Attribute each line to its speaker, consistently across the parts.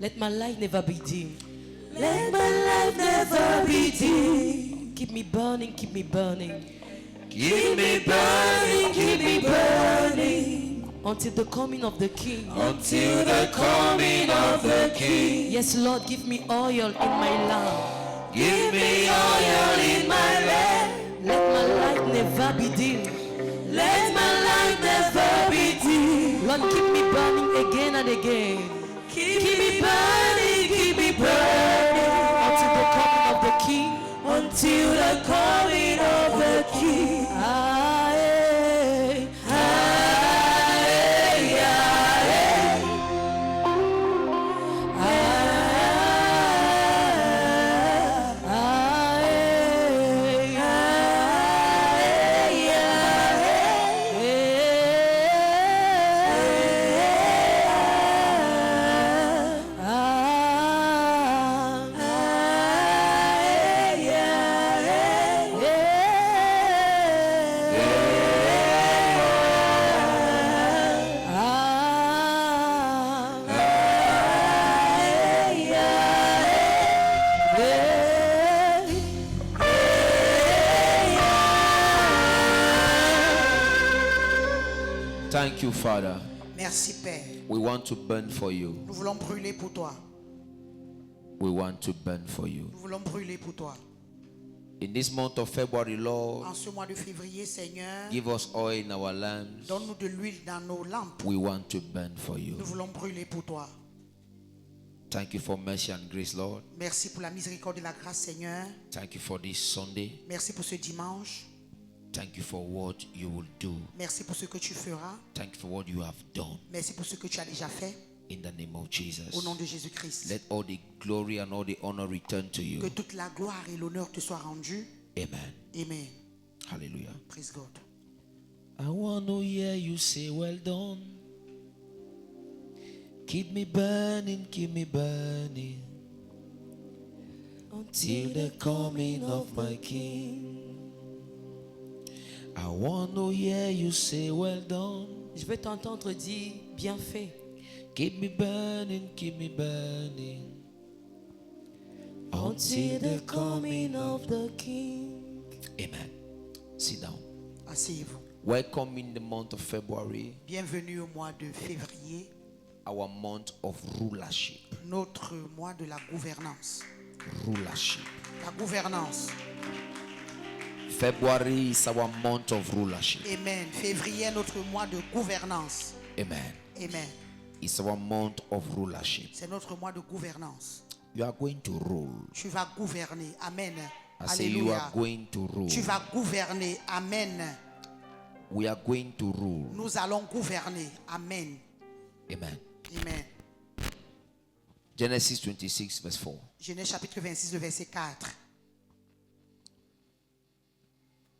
Speaker 1: Let my light never be dim.
Speaker 2: Let my life never be dim.
Speaker 1: Keep me burning, keep me burning.
Speaker 2: Keep me burning, keep me burning.
Speaker 1: Until the coming of the King.
Speaker 2: Until the coming of the King.
Speaker 1: Yes, Lord, give me oil in my lamp.
Speaker 2: Give me oil in my lamp.
Speaker 1: Let my light never be dim.
Speaker 2: Let my life never be dim.
Speaker 1: Lord, keep me burning again and again.
Speaker 2: Keep me burning, keep me burning.
Speaker 1: Until the coming of the King.
Speaker 2: Until the coming of the King.
Speaker 1: Aye,
Speaker 2: Aye, aye,
Speaker 3: Thank you, Father.
Speaker 4: Merci Père.
Speaker 3: We want to burn for you.
Speaker 4: Nous voulons brûler pour toi.
Speaker 3: We want to burn for you.
Speaker 4: Nous voulons brûler pour toi.
Speaker 3: In this month of February, Lord,
Speaker 4: En ce mois de février, Seigneur,
Speaker 3: give us oil in our lamps.
Speaker 4: donne-nous de l'huile dans nos lampes.
Speaker 3: We want to burn for you.
Speaker 4: Nous voulons brûler pour toi.
Speaker 3: Thank you for mercy and grace, Lord.
Speaker 4: Merci pour la miséricorde et la grâce, Seigneur.
Speaker 3: Thank you for this Sunday.
Speaker 4: Merci pour ce dimanche.
Speaker 3: Thank you for what you will do.
Speaker 4: Merci pour ce que tu feras.
Speaker 3: Thank you for what you have done.
Speaker 4: Merci pour ce que tu as déjà fait.
Speaker 3: In the name of Jesus.
Speaker 4: Au nom de Jésus-Christ.
Speaker 3: Let all the glory and all the honor return to you.
Speaker 4: Que toute la gloire et l'honneur te soient rendus.
Speaker 3: Amen.
Speaker 4: Amen.
Speaker 3: Hallelujah.
Speaker 4: Praise God.
Speaker 3: I want to hear you say, well done. Keep me burning, till the coming of my King. I want to hear you say, well done.
Speaker 1: Je veux t'entendre dire bien fait.
Speaker 3: Keep me burning, until the coming of
Speaker 1: the King.
Speaker 3: Amen. Sit down.
Speaker 4: Asseyez-vous.
Speaker 3: Welcome in the month of February,
Speaker 4: Bienvenue au mois de février,
Speaker 3: our month of rulership.
Speaker 4: notre mois de la gouvernance.
Speaker 3: Rulership.
Speaker 4: La gouvernance.
Speaker 3: February is our month of rulership.
Speaker 4: Amen. Février est notre mois de gouvernance.
Speaker 3: Amen.
Speaker 4: Amen.
Speaker 3: It's our month of rulership.
Speaker 4: C'est notre mois de gouvernance.
Speaker 3: You are going to rule.
Speaker 4: Tu vas gouverner. Amen.
Speaker 3: I say you
Speaker 4: Alléluia.
Speaker 3: are going to rule.
Speaker 4: Tu vas gouverner. Amen.
Speaker 3: We are going to rule.
Speaker 4: Nous allons gouverner. Amen.
Speaker 3: Amen.
Speaker 4: Amen.
Speaker 3: Genesis 26 verse 4.
Speaker 4: Genèse chapitre 26, le verset 4.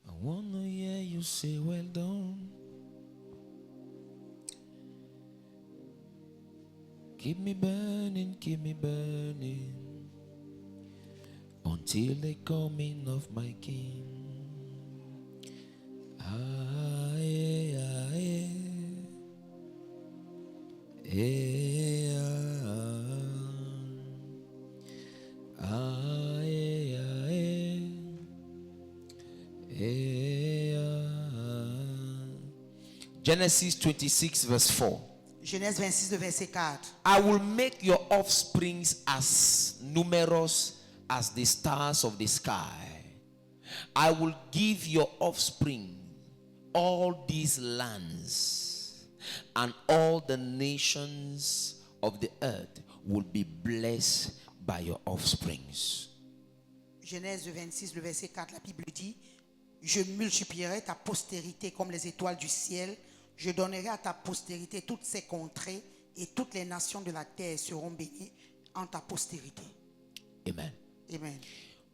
Speaker 3: I want to hear you say, well done. Keep me burning, until the coming of my King. Aye, aye, aye, aye, aye, aye. Genesis 26 verse 4.
Speaker 4: Genèse 26, le verset 4.
Speaker 3: I will make your offsprings as numerous as the stars of the sky. I will give your offspring all these lands, and all the nations of the earth will be blessed by your offsprings.
Speaker 4: Genèse 26, le verset 4, la Bible dit: Je multiplierai ta postérité comme les étoiles du ciel. Je donnerai à ta postérité toutes ces contrées, et toutes les nations de la terre seront bénies en ta postérité.
Speaker 3: Amen.
Speaker 4: Amen.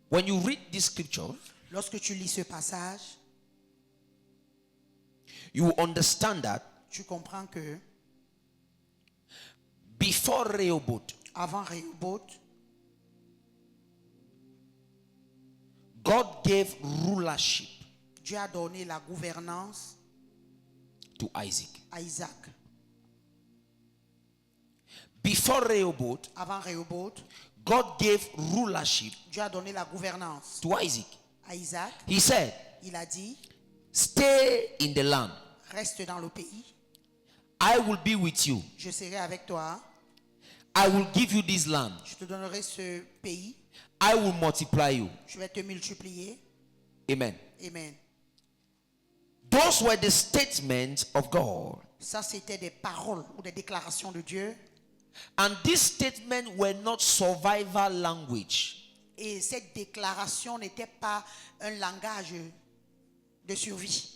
Speaker 3: When you read this scripture,
Speaker 4: Lorsque tu lis ce passage,
Speaker 3: you understand that
Speaker 4: tu comprends que
Speaker 3: before Rehoboth,
Speaker 4: avant Rehoboth,
Speaker 3: God gave rulership
Speaker 4: Dieu a donné la gouvernance
Speaker 3: to Isaac.
Speaker 4: à Isaac.
Speaker 3: Before Rehoboth,
Speaker 4: Avant Rehoboth,
Speaker 3: God gave rulership
Speaker 4: Dieu a donné la gouvernance
Speaker 3: to Isaac.
Speaker 4: à Isaac.
Speaker 3: He said,
Speaker 4: Il a dit,
Speaker 3: stay in the land.
Speaker 4: reste dans le pays,
Speaker 3: I will be with you.
Speaker 4: je serai avec toi,
Speaker 3: I will give you this land.
Speaker 4: je te donnerai ce pays,
Speaker 3: I will multiply you.
Speaker 4: je vais te multiplier.
Speaker 3: Amen.
Speaker 4: Amen.
Speaker 3: Those were the statements of God.
Speaker 4: Ça, c'était des paroles ou des déclarations de Dieu.
Speaker 3: And these statements were not survival language.
Speaker 4: Et cette déclaration n'était pas un langage de survie.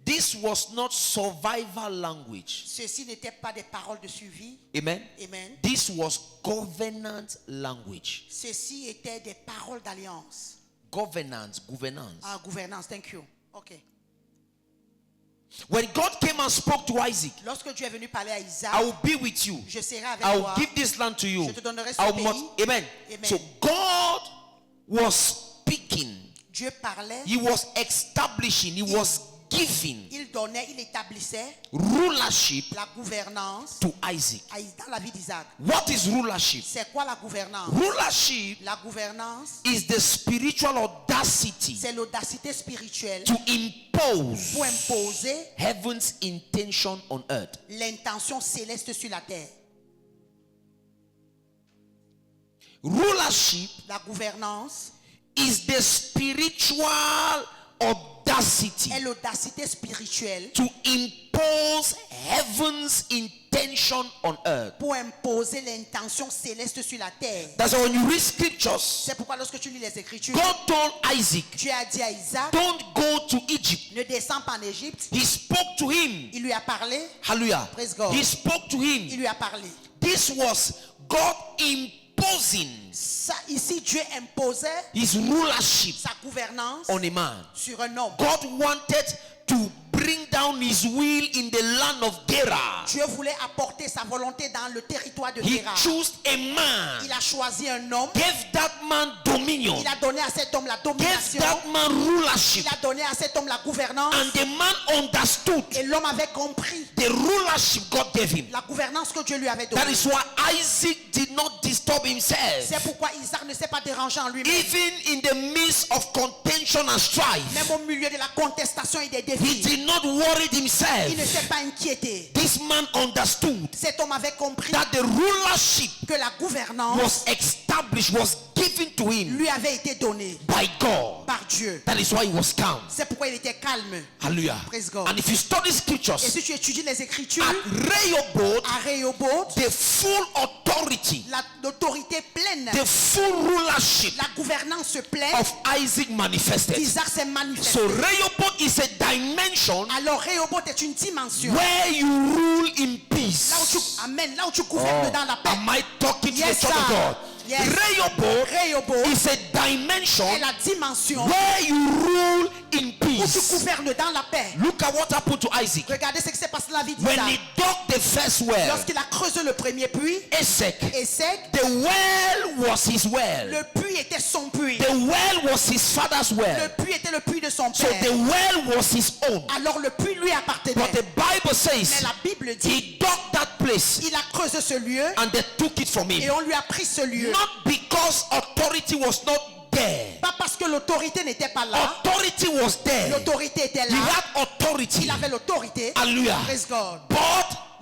Speaker 3: This was not survival language.
Speaker 4: Ceci n'était pas des paroles de survie.
Speaker 3: Amen.
Speaker 4: Amen.
Speaker 3: This was covenant language.
Speaker 4: Ceci était des paroles d'alliance.
Speaker 3: Gouvernance.
Speaker 4: Ah, gouvernance, thank you. Ok.
Speaker 3: When God came and spoke to Isaac,
Speaker 4: Lorsque Dieu est venu parler à Isaac,
Speaker 3: I will be with you.
Speaker 4: je serai avec
Speaker 3: I will
Speaker 4: toi.
Speaker 3: give this land to you.
Speaker 4: Je te donnerai ce
Speaker 3: I will
Speaker 4: pays.
Speaker 3: Amen.
Speaker 4: Amen.
Speaker 3: So God was speaking.
Speaker 4: Dieu parlait,
Speaker 3: He was establishing. He was giving
Speaker 4: il donnait, il établissait
Speaker 3: rulership
Speaker 4: la gouvernance
Speaker 3: to Isaac.
Speaker 4: dans la vie d'Isaac.
Speaker 3: What is rulership?
Speaker 4: C'est quoi la gouvernance?
Speaker 3: Rulership
Speaker 4: La gouvernance,
Speaker 3: is the spiritual audacity
Speaker 4: c'est l'audacité spirituelle
Speaker 3: to impose
Speaker 4: pour imposer
Speaker 3: heaven's intention on earth.
Speaker 4: l'intention céleste sur la terre.
Speaker 3: Rulership
Speaker 4: La gouvernance
Speaker 3: is the spiritual audacity
Speaker 4: est l'audacité spirituelle
Speaker 3: to impose heaven's intention on earth.
Speaker 4: pour imposer l'intention céleste sur la terre.
Speaker 3: That's why when you read scriptures,
Speaker 4: C'est pourquoi lorsque tu lis les Écritures,
Speaker 3: God told Isaac,
Speaker 4: Dieu a dit à Isaac,
Speaker 3: don't go to Egypt.
Speaker 4: ne descends pas en Égypte.
Speaker 3: He spoke to him.
Speaker 4: Il lui a parlé.
Speaker 3: Hallelujah.
Speaker 4: Praise God.
Speaker 3: He spoke to
Speaker 4: Il
Speaker 3: him.
Speaker 4: lui a parlé.
Speaker 3: This was God imposing
Speaker 4: Ça, ici, Dieu imposait
Speaker 3: his rulership
Speaker 4: sa gouvernance
Speaker 3: on a man.
Speaker 4: sur un homme.
Speaker 3: God wanted to bring down his will in the land of Gerar.
Speaker 4: Dieu voulait apporter sa volonté dans le territoire de
Speaker 3: He
Speaker 4: Gerar.
Speaker 3: chose a man,
Speaker 4: Il a choisi un homme.
Speaker 3: gave that man dominion,
Speaker 4: Il a donné à cet homme la
Speaker 3: gave
Speaker 4: domination.
Speaker 3: that man rulership,
Speaker 4: Il a donné à cet homme la gouvernance.
Speaker 3: and the man understood
Speaker 4: Et l'homme avait compris
Speaker 3: the rulership God gave him.
Speaker 4: la gouvernance que Dieu lui avait
Speaker 3: That
Speaker 4: donnée.
Speaker 3: is why Isaac did not disturb himself.
Speaker 4: C'est pourquoi Isaac ne s'est pas dérangé en lui-même.
Speaker 3: Even in the midst of contention and
Speaker 4: Même
Speaker 3: strife,
Speaker 4: au milieu de la contestation et des
Speaker 3: he
Speaker 4: défis,
Speaker 3: did not worry
Speaker 4: il ne
Speaker 3: himself.
Speaker 4: s'est pas inquiété.
Speaker 3: This man understood
Speaker 4: Cet homme avait compris
Speaker 3: that the rulership
Speaker 4: que la gouvernance
Speaker 3: was established, was given to him
Speaker 4: lui avait été donnée
Speaker 3: by God.
Speaker 4: par Dieu.
Speaker 3: That is why he was calm.
Speaker 4: C'est pourquoi il était calme.
Speaker 3: Hallelujah.
Speaker 4: Praise God.
Speaker 3: And if you study
Speaker 4: Et
Speaker 3: scriptures,
Speaker 4: si tu étudies les Écritures,
Speaker 3: at Rehoboth,
Speaker 4: à Rehoboth,
Speaker 3: the full authority,
Speaker 4: l'autorité pleine,
Speaker 3: the full rulership
Speaker 4: la gouvernance pleine
Speaker 3: of Isaac manifested.
Speaker 4: d'Isaac s'est manifestée.
Speaker 3: So Rehoboth is a dimension
Speaker 4: Alors Rehoboth est une dimension
Speaker 3: where you rule in peace.
Speaker 4: là où tu, amen, là où tu gouvernes dans la paix.
Speaker 3: Am I talking to
Speaker 4: Yes,
Speaker 3: the church of
Speaker 4: sir.
Speaker 3: God?
Speaker 4: Yes.
Speaker 3: Rehoboth is a dimension
Speaker 4: est la dimension
Speaker 3: where you rule in
Speaker 4: où tu
Speaker 3: peace.
Speaker 4: gouvernes dans la paix.
Speaker 3: Look at what happened to Isaac.
Speaker 4: Regardez ce qui s'est passé dans la vie
Speaker 3: When he
Speaker 4: d'Isaac.
Speaker 3: dug the first well,
Speaker 4: Lorsqu'il a creusé le premier puits,
Speaker 3: Esek,
Speaker 4: Esek,
Speaker 3: the well was his well.
Speaker 4: le puits était son puits.
Speaker 3: The well was his father's
Speaker 4: Le
Speaker 3: well.
Speaker 4: puits était le puits de son
Speaker 3: So
Speaker 4: père.
Speaker 3: the well was his own.
Speaker 4: Alors le puits lui appartenait.
Speaker 3: But the Bible
Speaker 4: Mais
Speaker 3: says
Speaker 4: la Bible dit,
Speaker 3: he dug that place
Speaker 4: il a creusé ce lieu
Speaker 3: and they took it from
Speaker 4: et
Speaker 3: him.
Speaker 4: on lui a pris ce lieu.
Speaker 3: Not because authority was not there.
Speaker 4: Pas parce que l'autorité n'était pas là.
Speaker 3: Authority was there.
Speaker 4: L'autorité était
Speaker 3: He
Speaker 4: là.
Speaker 3: had authority.
Speaker 4: Il avait l'autorité.
Speaker 3: Hallelujah.
Speaker 4: Praise God.
Speaker 3: But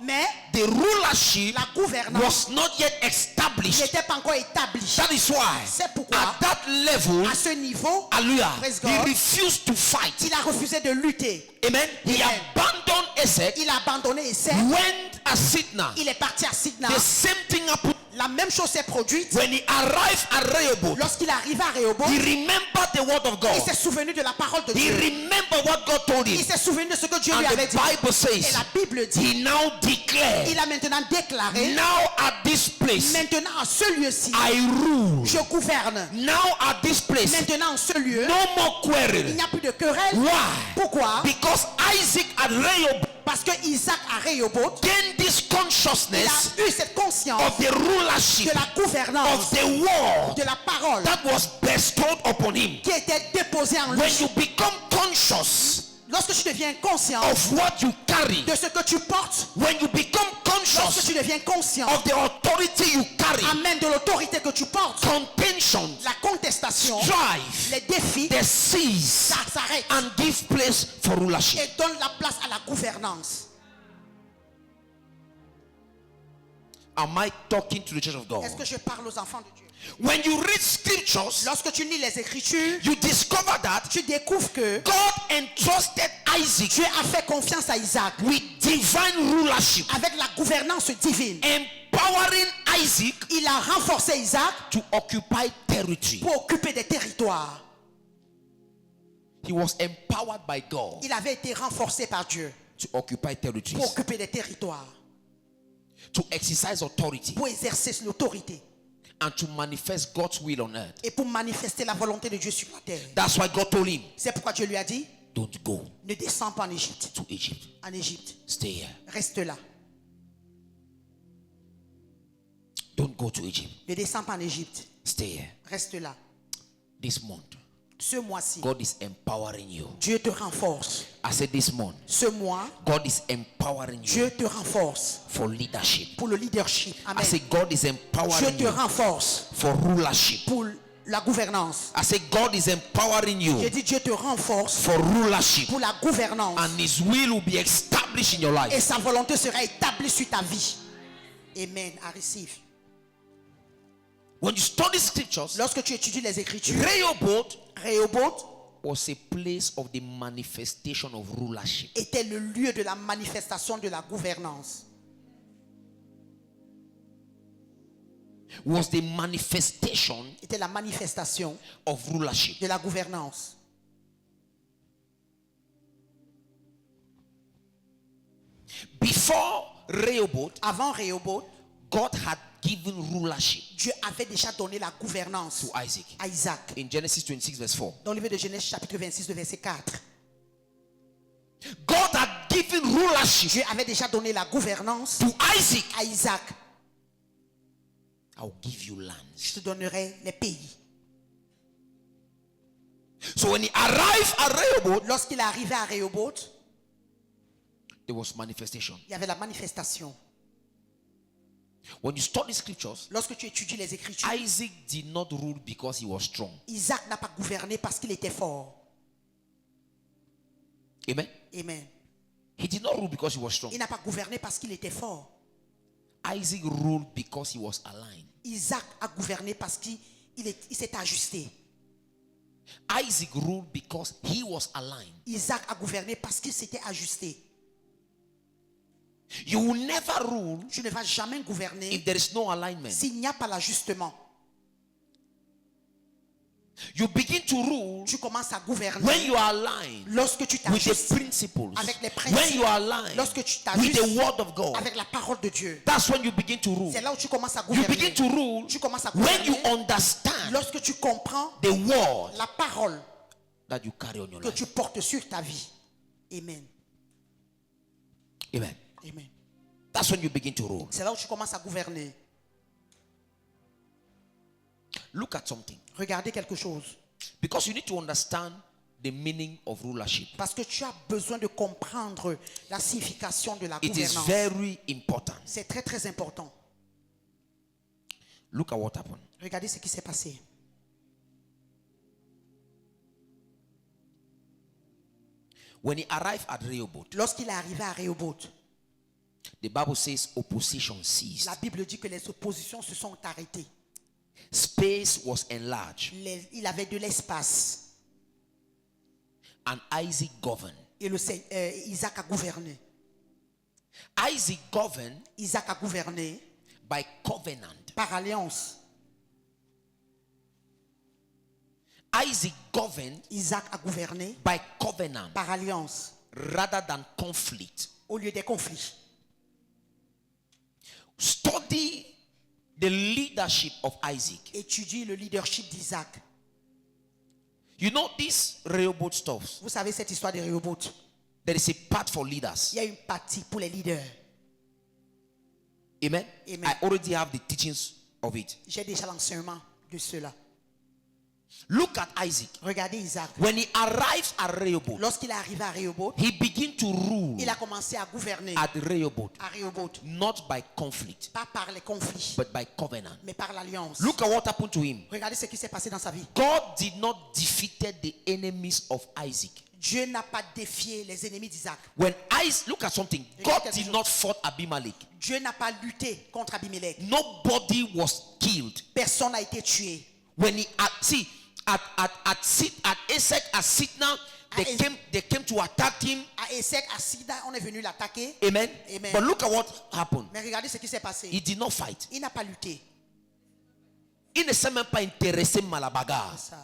Speaker 4: Mais
Speaker 3: the rulership
Speaker 4: la gouvernance
Speaker 3: was not yet established.
Speaker 4: n'était pas encore établie.
Speaker 3: That is why
Speaker 4: C'est pourquoi,
Speaker 3: at that level,
Speaker 4: à ce niveau,
Speaker 3: hallelujah,
Speaker 4: Praise
Speaker 3: he
Speaker 4: God.
Speaker 3: refused to fight.
Speaker 4: il a refusé de lutter.
Speaker 3: Amen. He
Speaker 4: Amen.
Speaker 3: abandoned Esek,
Speaker 4: Il a abandonné Essek.
Speaker 3: went at Sidna.
Speaker 4: Il est parti à Sidna.
Speaker 3: The same thing happened
Speaker 4: La même chose s'est produite.
Speaker 3: when he arrived at Rehoboth.
Speaker 4: Lorsqu'il est arrivé à Rehoboth,
Speaker 3: He remembered the word of
Speaker 4: il
Speaker 3: God.
Speaker 4: s'est souvenu de la parole de
Speaker 3: He
Speaker 4: Dieu.
Speaker 3: remembered what God told
Speaker 4: Il
Speaker 3: him.
Speaker 4: s'est souvenu de ce que Dieu
Speaker 3: And
Speaker 4: lui avait
Speaker 3: the
Speaker 4: dit.
Speaker 3: Bible
Speaker 4: Et
Speaker 3: says
Speaker 4: la Bible dit,
Speaker 3: he now declared,
Speaker 4: il a maintenant déclaré,
Speaker 3: now at this place
Speaker 4: maintenant à ce lieu-ci,
Speaker 3: I rule.
Speaker 4: je gouverne.
Speaker 3: Now at this place,
Speaker 4: Maintenant en ce lieu,
Speaker 3: no more
Speaker 4: il
Speaker 3: quarrel.
Speaker 4: n'y a plus de querelle.
Speaker 3: Why?
Speaker 4: Pourquoi?
Speaker 3: Because Isaac at Rehoboth
Speaker 4: Parce que Isaac à Rehoboth,
Speaker 3: gained this
Speaker 4: il
Speaker 3: consciousness
Speaker 4: a eu cette conscience
Speaker 3: of the rulership
Speaker 4: de la gouvernance,
Speaker 3: of the word
Speaker 4: de la parole
Speaker 3: that was bestowed upon him.
Speaker 4: qui était déposée en
Speaker 3: When
Speaker 4: lui.
Speaker 3: you become conscious
Speaker 4: Lorsque tu deviens conscient
Speaker 3: of what you carry,
Speaker 4: de ce que tu portes,
Speaker 3: when you become
Speaker 4: lorsque
Speaker 3: conscious
Speaker 4: tu deviens conscient,
Speaker 3: of the authority you carry,
Speaker 4: amen, de l'autorité que tu portes,
Speaker 3: contention,
Speaker 4: la contestation,
Speaker 3: strife,
Speaker 4: les défis,
Speaker 3: they cease
Speaker 4: ça s'arrête
Speaker 3: and give place for rulership.
Speaker 4: et donne la place à la gouvernance.
Speaker 3: Am I talking to the church of God?
Speaker 4: Est-ce que je parle aux enfants de Dieu?
Speaker 3: When you read scriptures,
Speaker 4: Lorsque tu lis les Écritures,
Speaker 3: you discover that
Speaker 4: tu découvres que
Speaker 3: God entrusted Isaac
Speaker 4: Dieu a fait confiance à Isaac
Speaker 3: with divine rulership,
Speaker 4: avec la gouvernance divine.
Speaker 3: empowering Isaac
Speaker 4: Il a renforcé Isaac
Speaker 3: to occupy territory.
Speaker 4: pour occuper des territoires.
Speaker 3: He was empowered by God
Speaker 4: Il avait été renforcé par Dieu
Speaker 3: to occupy
Speaker 4: pour
Speaker 3: territories,
Speaker 4: occuper des territoires,
Speaker 3: to exercise authority,
Speaker 4: pour exercer l'autorité
Speaker 3: and to manifest God's will on earth.
Speaker 4: et pour manifester la volonté de Dieu sur la terre.
Speaker 3: That's why God told him,
Speaker 4: C'est pourquoi Dieu lui a dit,
Speaker 3: don't go
Speaker 4: ne descends pas en Égypte.
Speaker 3: to Egypt.
Speaker 4: En Égypte,
Speaker 3: Stay here.
Speaker 4: reste là.
Speaker 3: Don't go to Egypt.
Speaker 4: Ne descends pas en Égypte.
Speaker 3: Stay here.
Speaker 4: Reste là.
Speaker 3: This month,
Speaker 4: Ce mois-ci,
Speaker 3: God is empowering you.
Speaker 4: Dieu te renforce.
Speaker 3: I said this month,
Speaker 4: Ce mois,
Speaker 3: God is empowering you
Speaker 4: Dieu te renforce
Speaker 3: for leadership.
Speaker 4: pour le leadership.
Speaker 3: I
Speaker 4: Amen.
Speaker 3: say God is
Speaker 4: Dieu
Speaker 3: empowering
Speaker 4: te
Speaker 3: you
Speaker 4: renforce
Speaker 3: for rulership.
Speaker 4: pour la gouvernance.
Speaker 3: I say God is empowering
Speaker 4: J'ai
Speaker 3: you
Speaker 4: dit Dieu te renforce
Speaker 3: for rulership,
Speaker 4: pour la gouvernance.
Speaker 3: and His will will be established in your
Speaker 4: Et
Speaker 3: life.
Speaker 4: sa volonté sera établie sur ta vie. Amen. I receive.
Speaker 3: When you study scriptures,
Speaker 4: Lorsque tu étudies les Écritures,
Speaker 3: Rehoboth
Speaker 4: Rehoboth
Speaker 3: was a place of the manifestation of rulership.
Speaker 4: était le lieu de la manifestation de la gouvernance.
Speaker 3: Was the manifestation
Speaker 4: Était la manifestation
Speaker 3: of rulership.
Speaker 4: de la gouvernance.
Speaker 3: Before Rehoboth,
Speaker 4: Avant Rehoboth,
Speaker 3: God had given rulership
Speaker 4: Dieu avait déjà donné la gouvernance
Speaker 3: to Isaac.
Speaker 4: à Isaac.
Speaker 3: In Genesis 26 verse 4.
Speaker 4: Dans le livre de Genèse chapitre 26, le verset 4.
Speaker 3: God had given rulership
Speaker 4: Dieu avait déjà donné la gouvernance
Speaker 3: to Isaac.
Speaker 4: à Isaac.
Speaker 3: I'll give you lands.
Speaker 4: Je te donnerai les pays.
Speaker 3: So when he arrived at Rehoboth,
Speaker 4: Lorsqu'il est arrivé à Rehoboth,
Speaker 3: there was manifestation.
Speaker 4: il y avait la manifestation.
Speaker 3: When you study scriptures,
Speaker 4: Lorsque tu étudies les Écritures,
Speaker 3: Isaac did not rule because he was strong.
Speaker 4: Isaac n'a pas gouverné parce qu'il était fort.
Speaker 3: Amen.
Speaker 4: Amen.
Speaker 3: He did not rule because he was strong.
Speaker 4: Il n'a pas gouverné parce qu'il était fort.
Speaker 3: Isaac ruled because he was aligned.
Speaker 4: Isaac a gouverné parce qu'il s'est ajusté.
Speaker 3: Isaac ruled because he was aligned.
Speaker 4: Isaac a gouverné parce qu'il s'était ajusté.
Speaker 3: You will never rule
Speaker 4: Tu ne vas jamais gouverner
Speaker 3: if there is no alignment.
Speaker 4: s'il n'y a pas l'ajustement.
Speaker 3: You begin to rule
Speaker 4: Tu commences à gouverner
Speaker 3: when you are aligned
Speaker 4: lorsque tu
Speaker 3: with the
Speaker 4: t'ajustes
Speaker 3: principles.
Speaker 4: avec les
Speaker 3: When
Speaker 4: principes.
Speaker 3: you are aligned
Speaker 4: Lorsque tu
Speaker 3: with
Speaker 4: t'ajustes
Speaker 3: the word of God.
Speaker 4: avec la parole de Dieu.
Speaker 3: That's when you begin to rule.
Speaker 4: C'est là où tu commences à
Speaker 3: You
Speaker 4: gouverner.
Speaker 3: begin to rule
Speaker 4: Tu commences à
Speaker 3: when you
Speaker 4: gouverner
Speaker 3: understand
Speaker 4: lorsque tu comprends
Speaker 3: the word
Speaker 4: la parole
Speaker 3: that you carry on your
Speaker 4: que
Speaker 3: life.
Speaker 4: tu portes sur ta vie. Amen.
Speaker 3: Amen.
Speaker 4: Amen.
Speaker 3: That's when you begin to rule.
Speaker 4: C'est là où tu commences à gouverner.
Speaker 3: Look at something.
Speaker 4: Regardez quelque chose.
Speaker 3: Because you need to understand the meaning of rulership.
Speaker 4: Parce que tu as besoin de comprendre la signification de la
Speaker 3: It is
Speaker 4: gouvernance.
Speaker 3: very important.
Speaker 4: C'est très très important.
Speaker 3: Look at what happened.
Speaker 4: Regardez ce qui s'est passé.
Speaker 3: When he arrived at Rehoboth,
Speaker 4: Lorsqu'il est arrivé à Rehoboth,
Speaker 3: the Bible says opposition ceased.
Speaker 4: la Bible dit que les oppositions se sont arrêtées.
Speaker 3: Space was enlarged,
Speaker 4: Il avait de l'espace.
Speaker 3: and Isaac governed.
Speaker 4: Et Isaac a gouverné.
Speaker 3: Isaac governed
Speaker 4: Isaac a gouverné
Speaker 3: by covenant.
Speaker 4: par alliance.
Speaker 3: Isaac governed
Speaker 4: Isaac a gouverné
Speaker 3: by covenant
Speaker 4: par alliance
Speaker 3: rather than conflict.
Speaker 4: au lieu des conflits.
Speaker 3: Study the leadership of Isaac.
Speaker 4: Étudie le leadership d'Isaac.
Speaker 3: You know this Rehoboth stuff.
Speaker 4: Vous savez cette histoire de Rehoboth.
Speaker 3: There is a part for leaders.
Speaker 4: Il y a une partie pour les leaders.
Speaker 3: Amen.
Speaker 4: Amen.
Speaker 3: I already have the teachings of it.
Speaker 4: J'ai déjà l'enseignement de cela.
Speaker 3: Look at Isaac.
Speaker 4: Regardez Isaac.
Speaker 3: When he arrives at Rehoboth,
Speaker 4: Lorsqu'il est arrivé à Rehoboth,
Speaker 3: he began to rule
Speaker 4: il a commencé à gouverner
Speaker 3: at Rehoboth,
Speaker 4: à Rehoboth.
Speaker 3: not by conflict,
Speaker 4: Pas par les conflits,
Speaker 3: but by covenant.
Speaker 4: mais par l'alliance.
Speaker 3: Look at what happened to him.
Speaker 4: Regardez ce qui s'est passé dans sa vie.
Speaker 3: God did not defeat the enemies of Isaac.
Speaker 4: Dieu n'a pas défié les ennemis d'Isaac.
Speaker 3: When Isaac, look at something. God did not fight Abimelech.
Speaker 4: Dieu n'a pas lutté contre Abimelech.
Speaker 3: Nobody was killed.
Speaker 4: Personne n'a été tué.
Speaker 3: When he at Esek, at Sitna, they came to attack him.
Speaker 4: À Esek, à Sida, on est venu l'attaquer.
Speaker 3: Amen.
Speaker 4: Amen.
Speaker 3: But look at what happened.
Speaker 4: Mais regardez ce qui s'est passé.
Speaker 3: He did not fight.
Speaker 4: Il n'a pas lutté.
Speaker 3: Il ne s'est même pas intéressé à la bagarre.
Speaker 4: Ça.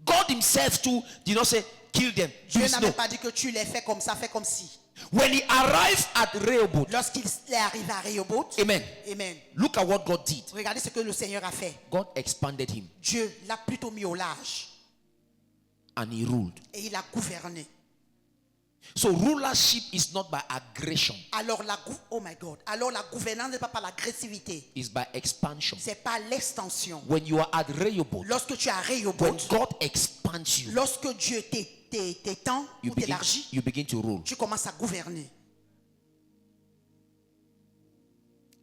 Speaker 3: God himself too did not say kill them.
Speaker 4: Dieu
Speaker 3: Please,
Speaker 4: n'a
Speaker 3: no.
Speaker 4: même pas dit que tu les fais comme ça, fais comme si.
Speaker 3: When he arrived at Rehoboth,
Speaker 4: Lorsqu'il est arrivé à Rehoboth,
Speaker 3: amen.
Speaker 4: Amen.
Speaker 3: Look at what God did.
Speaker 4: Regardez ce que le Seigneur a fait.
Speaker 3: God expanded him
Speaker 4: Dieu l'a plutôt mis au large
Speaker 3: and he ruled.
Speaker 4: et il a gouverné.
Speaker 3: So rulership is not by aggression,
Speaker 4: Alors oh my God. Alors la gouvernance n'est pas par l'agressivité,
Speaker 3: it's by expansion.
Speaker 4: c'est par l'extension.
Speaker 3: When you are at Rehoboth,
Speaker 4: Lorsque tu es à
Speaker 3: when
Speaker 4: Rehoboth,
Speaker 3: God expands you,
Speaker 4: lorsque Dieu t'étend ou t'élargit,
Speaker 3: you begin to rule.
Speaker 4: tu commences à gouverner.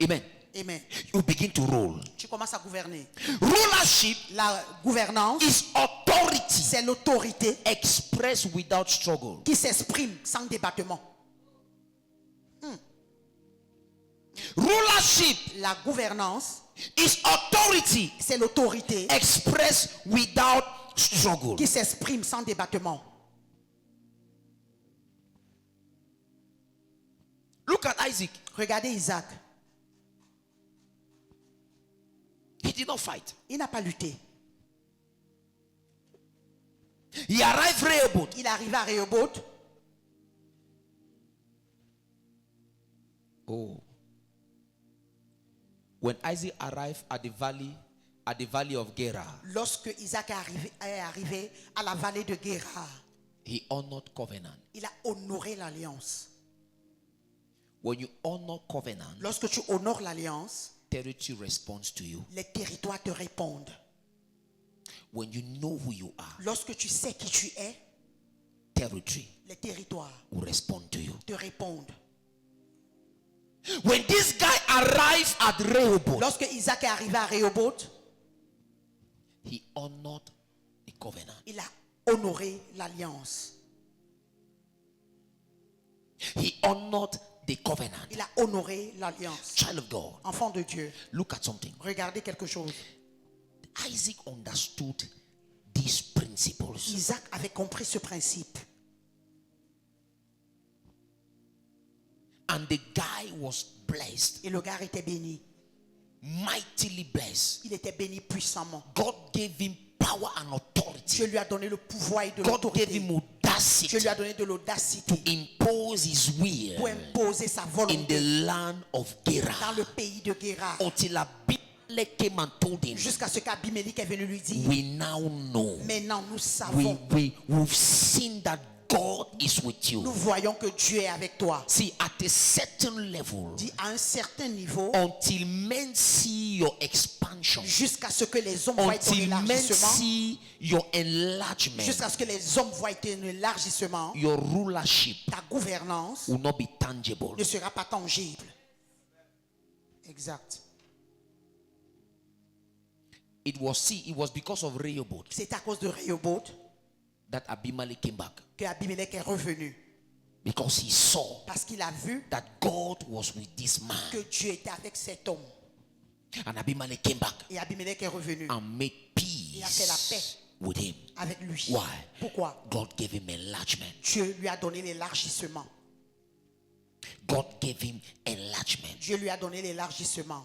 Speaker 3: Amen.
Speaker 4: Amen.
Speaker 3: You begin to rule.
Speaker 4: Tu commences à gouverner.
Speaker 3: Rulership
Speaker 4: La gouvernance,
Speaker 3: is authority
Speaker 4: c'est l'autorité
Speaker 3: expressed without struggle.
Speaker 4: qui s'exprime sans débattement.
Speaker 3: Rulership
Speaker 4: La gouvernance,
Speaker 3: is authority
Speaker 4: c'est l'autorité
Speaker 3: expressed without struggle.
Speaker 4: qui s'exprime sans débattement.
Speaker 3: Look at Isaac.
Speaker 4: Regardez Isaac.
Speaker 3: He did not fight.
Speaker 4: Il n'a pas lutté.
Speaker 3: He arrived Rehoboth.
Speaker 4: Il est arrivé à Rehoboth.
Speaker 3: Oh. When Isaac arrived at the valley of Gerar,
Speaker 4: Lorsque Isaac est arrivé à la vallée de Guérar,
Speaker 3: he honored covenant.
Speaker 4: il a honoré l'alliance.
Speaker 3: When you honor covenant,
Speaker 4: Lorsque tu honores l'alliance,
Speaker 3: territory responds to you.
Speaker 4: les territoires te répondent.
Speaker 3: When you know who you are,
Speaker 4: Lorsque tu sais qui tu es,
Speaker 3: territory
Speaker 4: les territoires
Speaker 3: will respond to you.
Speaker 4: te répondent.
Speaker 3: When this guy arrived at Rehoboth,
Speaker 4: Lorsque Isaac est arrivé à Rehoboth,
Speaker 3: he honored the covenant.
Speaker 4: il a honoré l'alliance.
Speaker 3: He honored the covenant.
Speaker 4: Il a honoré l'alliance.
Speaker 3: Child of God,
Speaker 4: Enfant de Dieu,
Speaker 3: look at something.
Speaker 4: regardez quelque chose.
Speaker 3: Isaac understood these principles.
Speaker 4: Isaac avait compris ce principe.
Speaker 3: And the guy was blessed,
Speaker 4: Et le gars était béni.
Speaker 3: mightily blessed.
Speaker 4: Il était béni puissamment.
Speaker 3: God gave him power and authority.
Speaker 4: Dieu lui a donné le pouvoir et de
Speaker 3: God gave
Speaker 4: l'autorité.
Speaker 3: him
Speaker 4: Dieu
Speaker 3: audacity
Speaker 4: lui a donné de l'audacité
Speaker 3: impose his will
Speaker 4: pour imposer sa
Speaker 3: in the
Speaker 4: volonté
Speaker 3: land of
Speaker 4: dans
Speaker 3: Gerar.
Speaker 4: le pays de Guérar.
Speaker 3: Until Abimelech came and told him,
Speaker 4: Jusqu'à ce qu'Abimelech est venu lui dire,
Speaker 3: we now know.
Speaker 4: maintenant nous savons,
Speaker 3: We've seen that God is with
Speaker 4: nous
Speaker 3: you.
Speaker 4: voyons que Dieu est avec toi.
Speaker 3: See, at a certain level,
Speaker 4: Dit à un certain niveau,
Speaker 3: until men see your expansion,
Speaker 4: jusqu'à ce que les hommes voient ton
Speaker 3: until men
Speaker 4: élargissement,
Speaker 3: see your enlargement,
Speaker 4: jusqu'à ce que les hommes voient ton élargissement,
Speaker 3: your rulership
Speaker 4: ta gouvernance
Speaker 3: will not be tangible.
Speaker 4: ne sera pas tangible. Exact.
Speaker 3: It was because of Rehoboth
Speaker 4: C'est à cause de Rehoboth
Speaker 3: that Abimelech came back.
Speaker 4: que Abimelech est revenu.
Speaker 3: Because he saw
Speaker 4: Parce qu'il a vu
Speaker 3: that God was with this man.
Speaker 4: que Dieu était avec cet homme.
Speaker 3: And Abimelech came back
Speaker 4: Et Abimelech est revenu
Speaker 3: and made
Speaker 4: Il a fait la paix
Speaker 3: peace with him.
Speaker 4: avec lui.
Speaker 3: Why?
Speaker 4: Pourquoi?
Speaker 3: God gave him enlargement.
Speaker 4: Dieu lui a donné l'élargissement.
Speaker 3: God gave him enlargement.
Speaker 4: Dieu lui a donné l'élargissement.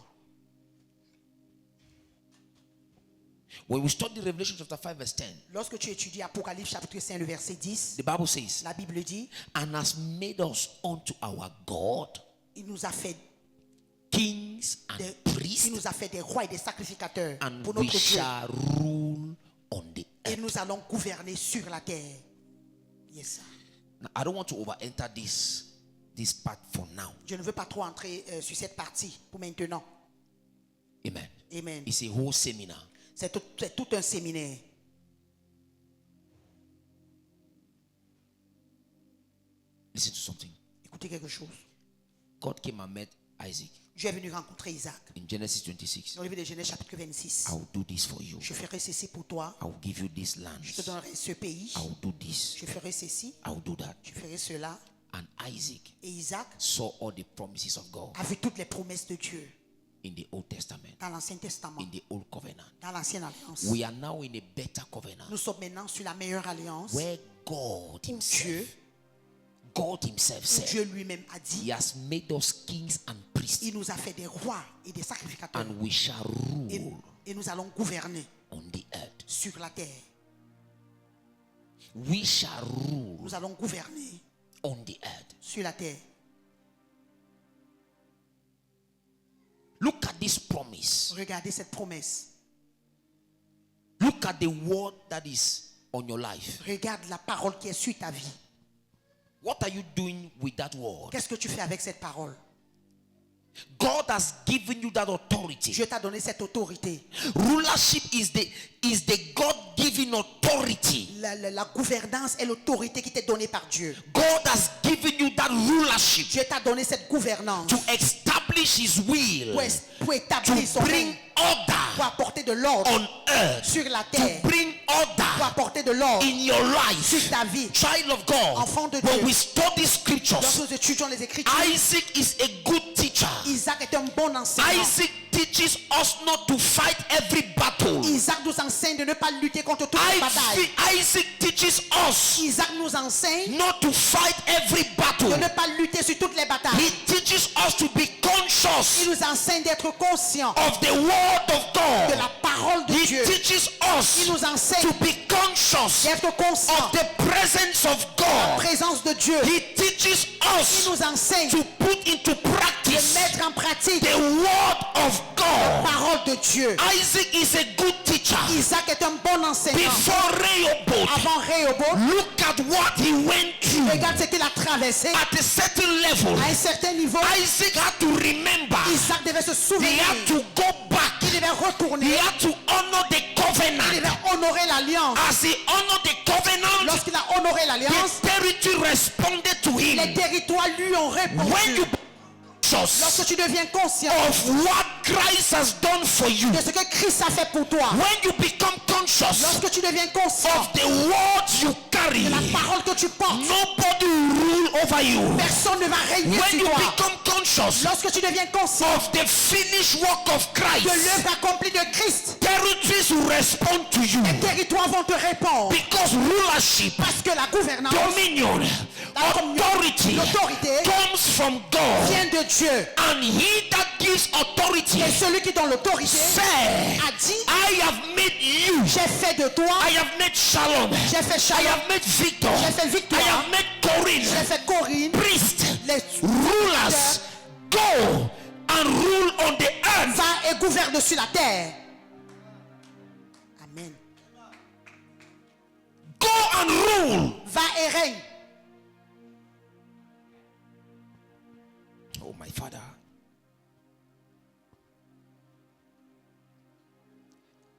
Speaker 3: When we study Revelation chapter 5 verse 10,
Speaker 4: Lorsque tu étudies Apocalypse chapitre 5, le verset 10,
Speaker 3: the Bible says,
Speaker 4: la Bible dit,
Speaker 3: and has made us unto our God
Speaker 4: il nous a fait
Speaker 3: kings and
Speaker 4: il
Speaker 3: priests,
Speaker 4: nous a fait des rois et des sacrificateurs
Speaker 3: and
Speaker 4: pour
Speaker 3: we
Speaker 4: notre Dieu.
Speaker 3: shall rule on the
Speaker 4: Et
Speaker 3: earth.
Speaker 4: nous allons gouverner sur la terre. Yes, sir.
Speaker 3: Now, I don't want to over enter this part for now.
Speaker 4: Je ne veux pas trop entrer sur cette partie pour maintenant.
Speaker 3: Amen.
Speaker 4: Amen.
Speaker 3: It's a whole seminar.
Speaker 4: C'est tout un séminaire.
Speaker 3: Listen to something.
Speaker 4: Écoutez quelque chose.
Speaker 3: God came and met Isaac
Speaker 4: Dieu est venu rencontrer Isaac.
Speaker 3: in Genesis 26.
Speaker 4: Dans le livre de Genèse chapitre 26.
Speaker 3: I will do this for you.
Speaker 4: Je ferai ceci pour toi.
Speaker 3: I will give you this land.
Speaker 4: Je te donnerai ce pays.
Speaker 3: I will do this.
Speaker 4: Je ferai ceci.
Speaker 3: I will do that.
Speaker 4: Je ferai cela.
Speaker 3: And Isaac
Speaker 4: Et Isaac
Speaker 3: saw all the promises of God
Speaker 4: a vu toutes les promesses de Dieu
Speaker 3: in the Old Testament,
Speaker 4: dans l'Ancien Testament,
Speaker 3: in the Old Covenant.
Speaker 4: dans l'Ancienne Alliance.
Speaker 3: We are now in a better covenant
Speaker 4: Nous sommes maintenant sur la meilleure alliance.
Speaker 3: where God
Speaker 4: Dieu,
Speaker 3: Himself, God Himself
Speaker 4: où
Speaker 3: said,
Speaker 4: Dieu lui-même a
Speaker 3: He
Speaker 4: dit,
Speaker 3: has made us kings and priests,
Speaker 4: il nous a fait des rois et des sacrificateurs.
Speaker 3: and we shall
Speaker 4: Et,
Speaker 3: rule
Speaker 4: et nous allons gouverner
Speaker 3: on the earth.
Speaker 4: sur la terre.
Speaker 3: We shall rule
Speaker 4: Nous allons gouverner
Speaker 3: on the earth.
Speaker 4: sur la terre.
Speaker 3: Look at this promise.
Speaker 4: Regardez cette promesse.
Speaker 3: Look at the word that is on your life.
Speaker 4: Regarde la parole qui est sur ta vie.
Speaker 3: What are you doing with that word?
Speaker 4: Qu'est-ce que tu fais avec cette parole?
Speaker 3: God has given you that authority.
Speaker 4: Dieu t'a donné cette autorité.
Speaker 3: Rulership is the God-given authority.
Speaker 4: La gouvernance est l'autorité qui t'est donnée par Dieu.
Speaker 3: God has given you that rulership
Speaker 4: Dieu t'a donné cette gouvernance
Speaker 3: to establish His will,
Speaker 4: pour établir son
Speaker 3: to
Speaker 4: règne,
Speaker 3: bring order
Speaker 4: pour apporter de l'ordre
Speaker 3: on earth,
Speaker 4: sur la
Speaker 3: to
Speaker 4: terre,
Speaker 3: bring
Speaker 4: pour
Speaker 3: order
Speaker 4: apporter de l'ordre
Speaker 3: in your
Speaker 4: sur
Speaker 3: life.
Speaker 4: ta vie.
Speaker 3: Child of God,
Speaker 4: Enfant de
Speaker 3: when
Speaker 4: Dieu.
Speaker 3: we study scriptures,
Speaker 4: Lorsque nous étudions les Écritures,
Speaker 3: Isaac is a good teacher.
Speaker 4: Isaac est un bon enseignant.
Speaker 3: Isaac teaches us not to fight every battle.
Speaker 4: Isaac nous enseigne de ne pas lutter contre toutes les batailles.
Speaker 3: Isaac teaches us
Speaker 4: Isaac nous enseigne
Speaker 3: not to fight every battle.
Speaker 4: de ne pas lutter sur toutes les
Speaker 3: He
Speaker 4: batailles.
Speaker 3: teaches us to be conscious
Speaker 4: Il nous enseigne d'être conscient
Speaker 3: of the word of
Speaker 4: de
Speaker 3: God.
Speaker 4: la parole de
Speaker 3: He
Speaker 4: Dieu.
Speaker 3: teaches
Speaker 4: Il
Speaker 3: us
Speaker 4: nous enseigne
Speaker 3: to be conscious
Speaker 4: d'être conscient
Speaker 3: of the presence of
Speaker 4: de la
Speaker 3: God.
Speaker 4: présence de Dieu.
Speaker 3: He teaches
Speaker 4: Il
Speaker 3: us
Speaker 4: nous enseigne
Speaker 3: to put into
Speaker 4: de
Speaker 3: practice
Speaker 4: mettre en pratique
Speaker 3: the word of
Speaker 4: la
Speaker 3: God.
Speaker 4: parole de Dieu.
Speaker 3: Isaac is a good teacher.
Speaker 4: Isaac est un bon enseignant.
Speaker 3: Before Rehoboth,
Speaker 4: Avant Rehoboth,
Speaker 3: look at what he went through.
Speaker 4: regarde ce qu'il a traversé.
Speaker 3: At a certain level,
Speaker 4: À un certain niveau,
Speaker 3: Isaac had to remember.
Speaker 4: Isaac devait se
Speaker 3: He
Speaker 4: souvenir.
Speaker 3: had to go back.
Speaker 4: Il devait
Speaker 3: He
Speaker 4: retourner.
Speaker 3: had to honor the
Speaker 4: Il
Speaker 3: covenant.
Speaker 4: devait honorer l'alliance.
Speaker 3: As he honored the covenant,
Speaker 4: Lorsqu'il a honoré l'alliance,
Speaker 3: the territory responded to
Speaker 4: les
Speaker 3: him.
Speaker 4: territoires lui ont
Speaker 3: When
Speaker 4: répondu.
Speaker 3: you
Speaker 4: Lorsque tu deviens conscient
Speaker 3: of what Christ has done for you,
Speaker 4: de ce que Christ a fait pour toi,
Speaker 3: when you become conscious
Speaker 4: lorsque tu deviens conscient
Speaker 3: of the words you carry,
Speaker 4: de la parole que tu portes,
Speaker 3: nobody will rule over you.
Speaker 4: personne ne va régner
Speaker 3: When
Speaker 4: sur
Speaker 3: you
Speaker 4: toi.
Speaker 3: become conscious
Speaker 4: Lorsque tu deviens conscient
Speaker 3: of the finished work of
Speaker 4: de
Speaker 3: Christ,
Speaker 4: l'œuvre accomplie de Christ,
Speaker 3: territories will respond to you,
Speaker 4: les territoires vont te répondre.
Speaker 3: because rulership,
Speaker 4: Parce que la gouvernance
Speaker 3: dominion, authority
Speaker 4: l'autorité
Speaker 3: comes from God,
Speaker 4: vient de Dieu.
Speaker 3: and he that gives authority
Speaker 4: Et celui qui donne l'autorité
Speaker 3: said,
Speaker 4: a dit,
Speaker 3: I have made you,
Speaker 4: j'ai fait de toi,
Speaker 3: I have made Shalom,
Speaker 4: j'ai fait
Speaker 3: I
Speaker 4: Shalom,
Speaker 3: have made Victor,
Speaker 4: j'ai fait
Speaker 3: I
Speaker 4: Victoire,
Speaker 3: have made Corinne,
Speaker 4: j'ai fait Corinne,
Speaker 3: priest,
Speaker 4: les
Speaker 3: rulers, go and rule on the earth.
Speaker 4: va et gouverne sur la terre. Amen.
Speaker 3: Go and rule.
Speaker 4: Va et règne.
Speaker 3: Oh, my Father.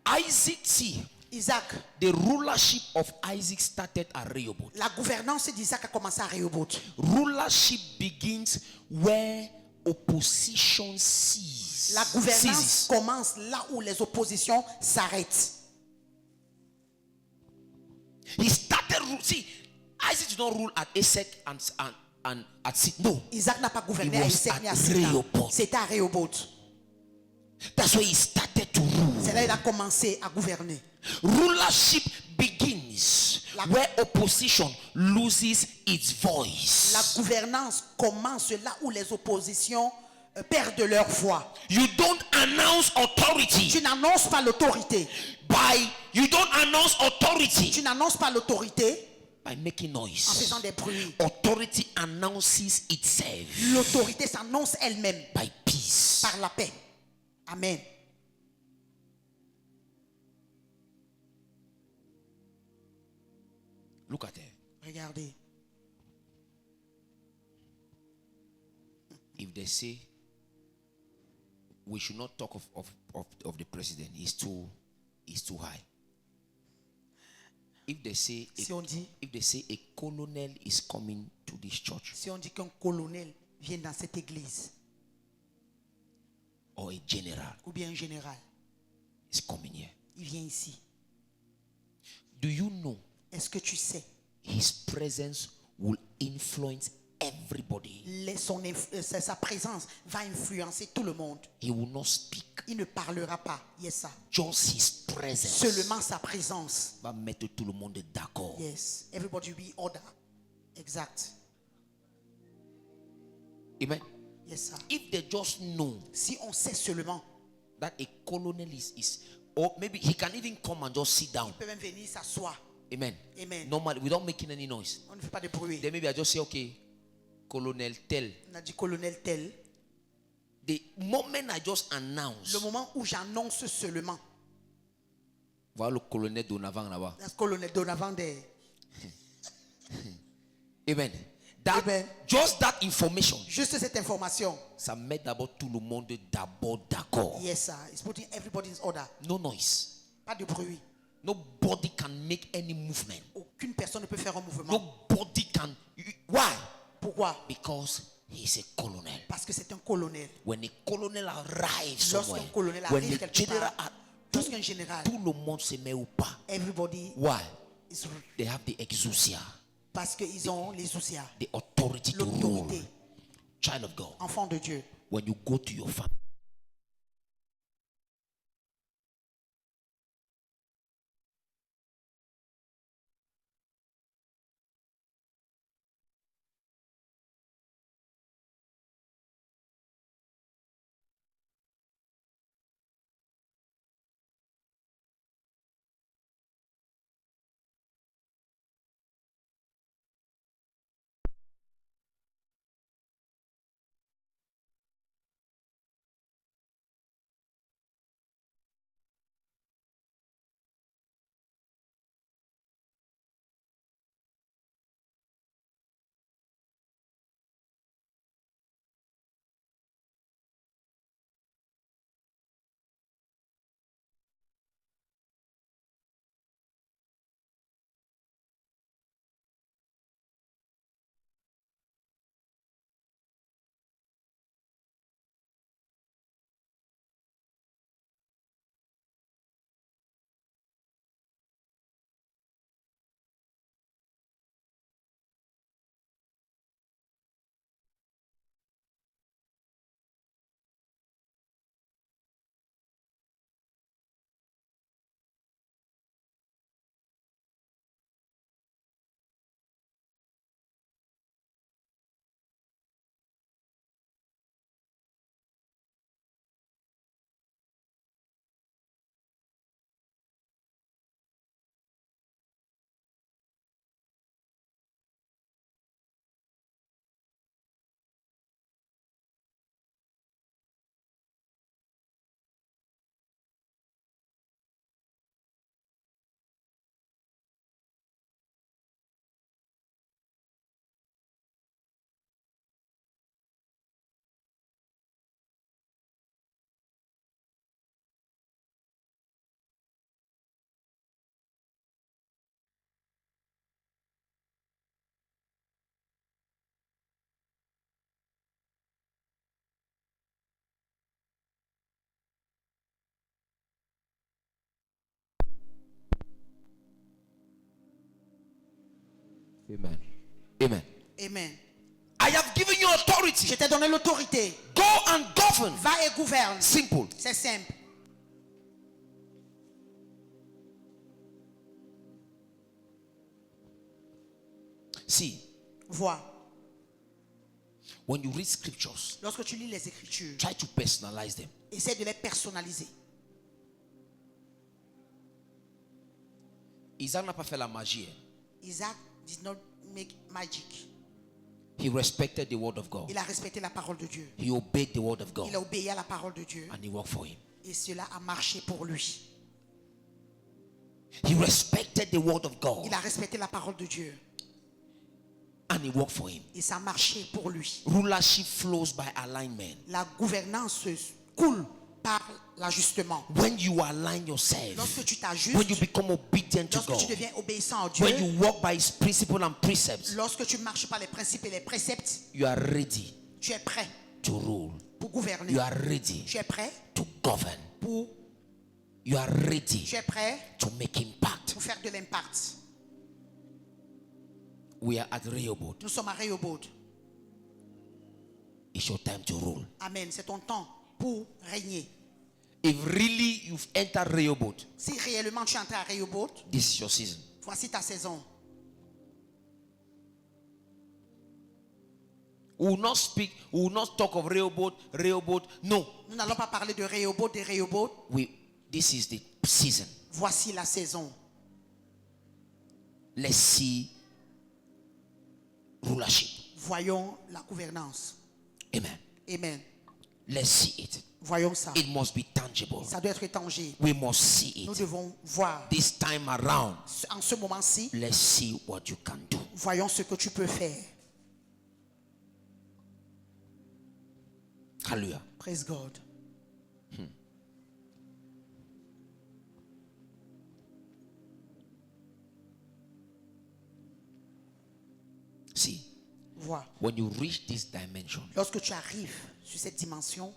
Speaker 3: Isaac, see,
Speaker 4: Isaac,
Speaker 3: the rulership of Isaac started at Rehoboth.
Speaker 4: la gouvernance d'Isaac a commencé à Rehoboth.
Speaker 3: Rulership begins where opposition ceases.
Speaker 4: La gouvernance
Speaker 3: Ceases.
Speaker 4: commence là où les oppositions s'arrêtent.
Speaker 3: He started, see, Isaac did not rule at Esek and at Sit. No.
Speaker 4: Isaac n'a pas gouverné
Speaker 3: He
Speaker 4: à
Speaker 3: was
Speaker 4: Isaac ni à
Speaker 3: at
Speaker 4: Silla.
Speaker 3: Rehoboth.
Speaker 4: C'était à Rehoboth.
Speaker 3: That's where he started to rule.
Speaker 4: C'est là qu'il a commencé à gouverner.
Speaker 3: Rulership begins where opposition loses its voice.
Speaker 4: La gouvernance commence là où les oppositions perdent leur voix.
Speaker 3: You don't announce authority
Speaker 4: Tu n'annonces pas l'autorité.
Speaker 3: you don't announce authority
Speaker 4: Tu n'annonces pas l'autorité
Speaker 3: by making
Speaker 4: en faisant
Speaker 3: noise.
Speaker 4: des bruits.
Speaker 3: Authority announces itself
Speaker 4: L'autorité s'annonce elle-même
Speaker 3: by peace.
Speaker 4: par la paix. Amen.
Speaker 3: Look at it.
Speaker 4: Regardez.
Speaker 3: If they say we should not talk of the president, he's too is too high. If they say if they say a colonel is coming to this church,
Speaker 4: Si on dit qu'un colonel vient dans cette église,
Speaker 3: or a general
Speaker 4: ou bien un général,
Speaker 3: is coming here,
Speaker 4: il vient ici.
Speaker 3: do you know
Speaker 4: Est-ce que tu sais,
Speaker 3: his presence will influence everybody?
Speaker 4: sa présence va influencer tout le monde.
Speaker 3: He will not speak.
Speaker 4: Il ne parlera pas. Yes, ça.
Speaker 3: Just his presence
Speaker 4: Seulement sa présence.
Speaker 3: va mettre tout le monde d'accord.
Speaker 4: Yes. Everybody will be order. Exact.
Speaker 3: Amen.
Speaker 4: Yes, sir.
Speaker 3: If they just know
Speaker 4: Si on sait seulement,
Speaker 3: that a colonel is or maybe he can even come and just sit down.
Speaker 4: il peut même venir s'asseoir.
Speaker 3: Amen.
Speaker 4: Amen.
Speaker 3: Normally, without making any noise.
Speaker 4: On ne fait pas de bruit.
Speaker 3: Then maybe I just say, okay, colonel tel.
Speaker 4: On a dit colonel tel.
Speaker 3: The moment I just announce,
Speaker 4: Le moment où j'annonce seulement,
Speaker 3: voilà le colonel Donavan là-bas.
Speaker 4: le colonel Donavan des.
Speaker 3: Amen. That,
Speaker 4: Amen.
Speaker 3: just that information,
Speaker 4: Juste cette information.
Speaker 3: ça met d'abord tout le monde d'abord d'accord.
Speaker 4: Yes, sir. It's putting everybody in order.
Speaker 3: No noise.
Speaker 4: Pas de bruit.
Speaker 3: Nobody can make any movement.
Speaker 4: Aucune personne ne peut faire un mouvement.
Speaker 3: Nobody can. Why?
Speaker 4: Pourquoi?
Speaker 3: Because he's a colonel.
Speaker 4: Parce que c'est un colonel.
Speaker 3: When a colonel arrives somewhere,
Speaker 4: Lorsqu'un colonel
Speaker 3: when
Speaker 4: arrive
Speaker 3: the
Speaker 4: quelque
Speaker 3: general,
Speaker 4: part, lorsqu'un général,
Speaker 3: tout le monde se met au pas.
Speaker 4: everybody
Speaker 3: Why?
Speaker 4: is,
Speaker 3: They have the exousia,
Speaker 4: parce qu'ils ont les ousias,
Speaker 3: the authority to rule.
Speaker 4: l'autorité,
Speaker 3: Child of God,
Speaker 4: enfant de Dieu.
Speaker 3: when you go to your family, amen, amen.
Speaker 4: Amen.
Speaker 3: I have given you authority.
Speaker 4: Je t'ai donné l'autorité.
Speaker 3: Go and govern.
Speaker 4: Va et gouverne.
Speaker 3: Simple.
Speaker 4: C'est simple.
Speaker 3: See,
Speaker 4: Vois.
Speaker 3: when you read scriptures,
Speaker 4: Lorsque tu lis les Écritures,
Speaker 3: try to personalize them.
Speaker 4: essaie de les personnaliser.
Speaker 3: Isaac n'a pas fait la magie.
Speaker 4: Isaac did not make magic.
Speaker 3: He respected the word of God.
Speaker 4: Il a respecté la parole de Dieu.
Speaker 3: He obeyed the word of God.
Speaker 4: Il a obéi à la parole de Dieu.
Speaker 3: And he worked for him.
Speaker 4: Et cela a marché pour lui.
Speaker 3: He respected the word of God.
Speaker 4: Il a respecté la parole de Dieu.
Speaker 3: And he worked for him.
Speaker 4: Et ça a marché pour lui.
Speaker 3: Rulership flows by alignment.
Speaker 4: La gouvernance coule par l'ajustement.
Speaker 3: When you align yourself,
Speaker 4: Lorsque tu
Speaker 3: when you
Speaker 4: t'ajustes,
Speaker 3: become obedient to
Speaker 4: lorsque tu
Speaker 3: God,
Speaker 4: deviens obéissant à Dieu,
Speaker 3: when you walk by His principles and precepts,
Speaker 4: lorsque tu marches par les principes et les préceptes,
Speaker 3: you are ready
Speaker 4: tu es prêt
Speaker 3: to rule.
Speaker 4: pour gouverner.
Speaker 3: You are ready
Speaker 4: Tu es prêt
Speaker 3: to govern.
Speaker 4: pour,
Speaker 3: You are ready
Speaker 4: tu es prêt
Speaker 3: to make impact.
Speaker 4: pour faire de l'impact.
Speaker 3: We are at Rehoboth.
Speaker 4: Nous sommes à Rehoboth.
Speaker 3: It's your time to rule.
Speaker 4: Amen. C'est ton temps pour régner.
Speaker 3: If really you've entered Rehoboth,
Speaker 4: Si réellement tu es entré à Rehoboth,
Speaker 3: this is your season.
Speaker 4: voici ta saison.
Speaker 3: We will not speak, we will not talk of Rehoboth, Rehoboth. No.
Speaker 4: Nous n'allons pas parler de Rehoboth,
Speaker 3: This is the season.
Speaker 4: Voici la saison.
Speaker 3: Let's see rulership.
Speaker 4: Voyons la gouvernance.
Speaker 3: Amen.
Speaker 4: Amen.
Speaker 3: Let's see it.
Speaker 4: Voyons ça.
Speaker 3: It must be tangible.
Speaker 4: Ça doit être tangible.
Speaker 3: We must see
Speaker 4: Nous
Speaker 3: it.
Speaker 4: devons voir.
Speaker 3: This time around,
Speaker 4: En ce moment-ci,
Speaker 3: let's see what you can do.
Speaker 4: voyons ce que tu peux faire.
Speaker 3: Hallelujah.
Speaker 4: Praise God.
Speaker 3: See,
Speaker 4: Vois.
Speaker 3: when you reach this dimension,
Speaker 4: Lorsque tu arrives sur cette dimension,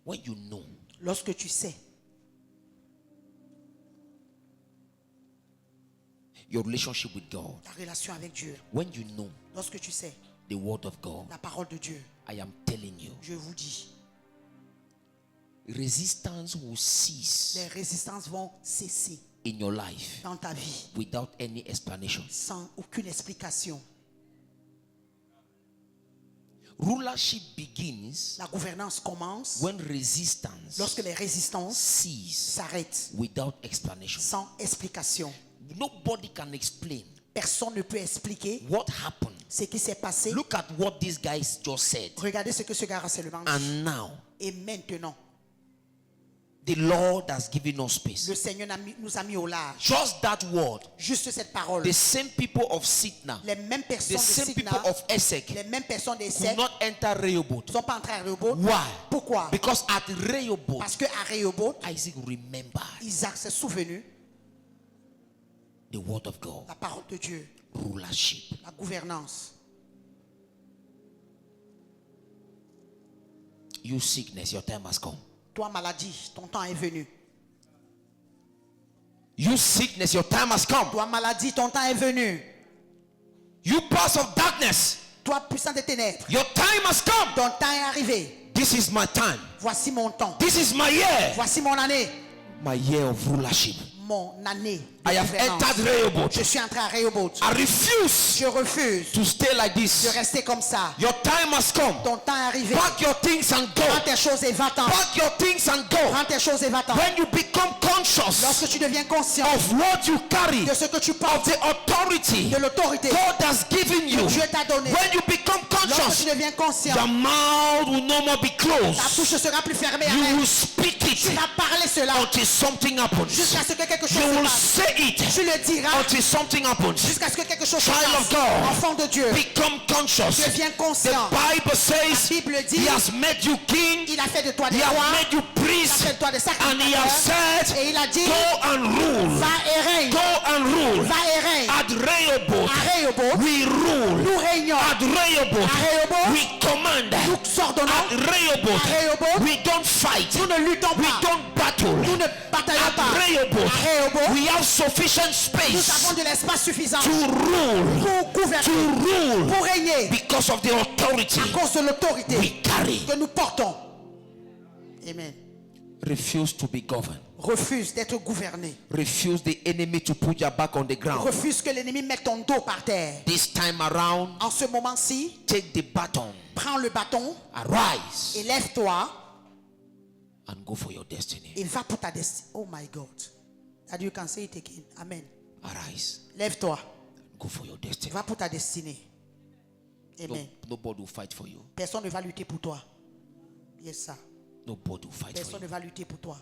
Speaker 3: when you know
Speaker 4: lorsque tu sais
Speaker 3: your relationship with God,
Speaker 4: ta relation avec Dieu,
Speaker 3: when you know
Speaker 4: lorsque tu sais
Speaker 3: the word of God,
Speaker 4: la parole de Dieu,
Speaker 3: I am telling you,
Speaker 4: je vous dis,
Speaker 3: resistance will cease
Speaker 4: les résistances vont cesser
Speaker 3: in your life
Speaker 4: dans ta vie
Speaker 3: without any explanation.
Speaker 4: sans aucune explication.
Speaker 3: Rulership begins
Speaker 4: La gouvernance commence
Speaker 3: when resistance
Speaker 4: lorsque les résistances
Speaker 3: cease
Speaker 4: s'arrêtent
Speaker 3: without explanation.
Speaker 4: sans explication.
Speaker 3: Nobody can explain
Speaker 4: Personne ne peut expliquer
Speaker 3: what happened.
Speaker 4: ce qui s'est passé.
Speaker 3: Look at what these guys just said.
Speaker 4: Regardez ce que ce gars a seulement dit.
Speaker 3: And now,
Speaker 4: Et maintenant,
Speaker 3: the Lord has given us
Speaker 4: le
Speaker 3: space.
Speaker 4: Seigneur nous a mis au large.
Speaker 3: Just that word.
Speaker 4: Juste cette parole.
Speaker 3: The same people of Sitna,
Speaker 4: Les mêmes personnes
Speaker 3: the
Speaker 4: de
Speaker 3: same people
Speaker 4: Sidna,
Speaker 3: of Esek
Speaker 4: les mêmes personnes de
Speaker 3: could
Speaker 4: Essek
Speaker 3: not enter Rehoboth.
Speaker 4: ne sont pas entrés à Rehoboth.
Speaker 3: Why?
Speaker 4: Pourquoi?
Speaker 3: Because at Rehoboth,
Speaker 4: Parce qu'à Rehoboth,
Speaker 3: Isaac remembered
Speaker 4: Isaac s'est souvenu
Speaker 3: the word of God,
Speaker 4: la parole de Dieu,
Speaker 3: rulership.
Speaker 4: la gouvernance.
Speaker 3: You sickness, your time has come.
Speaker 4: Toi, maladie, ton temps est venu.
Speaker 3: You sickness, your time has come.
Speaker 4: Toi, maladie, ton temps est venu.
Speaker 3: You powers of darkness,
Speaker 4: Toi, puissant des ténèbres,
Speaker 3: your time has come.
Speaker 4: ton temps est arrivé.
Speaker 3: This is my time.
Speaker 4: Voici mon temps.
Speaker 3: This is my year.
Speaker 4: Voici mon année.
Speaker 3: My year of rulership.
Speaker 4: Mon année. de
Speaker 3: I have
Speaker 4: gouvernance.
Speaker 3: entered Rehoboth.
Speaker 4: Je suis entré à Rehoboth.
Speaker 3: I refuse
Speaker 4: Je refuse
Speaker 3: to stay like
Speaker 4: de
Speaker 3: this.
Speaker 4: rester comme ça.
Speaker 3: Your time has come.
Speaker 4: Ton temps est arrivé.
Speaker 3: Pack your things and go.
Speaker 4: Prends tes choses et va-t'en.
Speaker 3: Pack your things and go.
Speaker 4: Prends tes choses et va-t'en.
Speaker 3: When you become conscious
Speaker 4: Lorsque tu deviens conscient
Speaker 3: of what you carry,
Speaker 4: de ce que tu
Speaker 3: of
Speaker 4: portes,
Speaker 3: the authority
Speaker 4: de l'autorité
Speaker 3: God has given you,
Speaker 4: que Dieu t'a donnée,
Speaker 3: when you become
Speaker 4: lorsque tu
Speaker 3: conscious,
Speaker 4: deviens conscient,
Speaker 3: your mouth will no more be
Speaker 4: ta
Speaker 3: closed.
Speaker 4: bouche sera plus fermée.
Speaker 3: You
Speaker 4: Amen.
Speaker 3: will speak
Speaker 4: Tu
Speaker 3: it
Speaker 4: vas parler cela
Speaker 3: until something happens.
Speaker 4: jusqu'à ce que quelque chose
Speaker 3: You
Speaker 4: se
Speaker 3: will
Speaker 4: passe.
Speaker 3: say it
Speaker 4: Tu le diras
Speaker 3: until something happens.
Speaker 4: jusqu'à ce que quelque chose se
Speaker 3: Child of
Speaker 4: passe.
Speaker 3: God,
Speaker 4: Enfant de Dieu,
Speaker 3: become conscious.
Speaker 4: deviens
Speaker 3: The
Speaker 4: conscient.
Speaker 3: Bible says
Speaker 4: La Bible dit,
Speaker 3: He has made you king,
Speaker 4: il a fait de toi
Speaker 3: He
Speaker 4: des
Speaker 3: has
Speaker 4: rois,
Speaker 3: made you
Speaker 4: il a
Speaker 3: priest,
Speaker 4: fait de toi des
Speaker 3: and He has
Speaker 4: sacrificateurs,
Speaker 3: said,
Speaker 4: et il a dit,
Speaker 3: go and rule.
Speaker 4: va et règne,
Speaker 3: Go and rule.
Speaker 4: va et règne.
Speaker 3: At Rehoboth,
Speaker 4: À Rehoboth,
Speaker 3: we rule.
Speaker 4: nous régnons.
Speaker 3: At Rehoboth,
Speaker 4: À Rehoboth,
Speaker 3: we command.
Speaker 4: nous ordonnons.
Speaker 3: At Rehoboth,
Speaker 4: À Rehoboth,
Speaker 3: we don't fight.
Speaker 4: nous ne luttons
Speaker 3: We
Speaker 4: pas.
Speaker 3: don't battle.
Speaker 4: Nous ne bataillons
Speaker 3: At
Speaker 4: pas.
Speaker 3: Rehoboth,
Speaker 4: À Rehoboth,
Speaker 3: we have sufficient
Speaker 4: nous
Speaker 3: space
Speaker 4: avons de l'espace suffisant
Speaker 3: to rule.
Speaker 4: pour gouverner,
Speaker 3: To rule
Speaker 4: pour régner,
Speaker 3: because of the authority
Speaker 4: à cause de l'autorité
Speaker 3: we carry.
Speaker 4: que nous portons. Amen.
Speaker 3: Refuse to be governed.
Speaker 4: Refuse d'être gouverné.
Speaker 3: Refuse the enemy to put your back on the ground.
Speaker 4: Refuse que l'ennemi mette ton dos par terre.
Speaker 3: This time around,
Speaker 4: En ce moment-ci,
Speaker 3: take the baton,
Speaker 4: prends le bâton
Speaker 3: arise,
Speaker 4: et lève-toi
Speaker 3: and go for your destiny.
Speaker 4: et va pour ta destinée. Oh my God. That you can say it again. Amen.
Speaker 3: Arise,
Speaker 4: Lève-toi.
Speaker 3: go for your destiny.
Speaker 4: Va pour ta destinée. Amen.
Speaker 3: Nobody will fight for you.
Speaker 4: Personne ne va lutter pour toi. Yes, ça.
Speaker 3: Nobody will fight for
Speaker 4: Personne
Speaker 3: you.
Speaker 4: ne va lutter pour toi.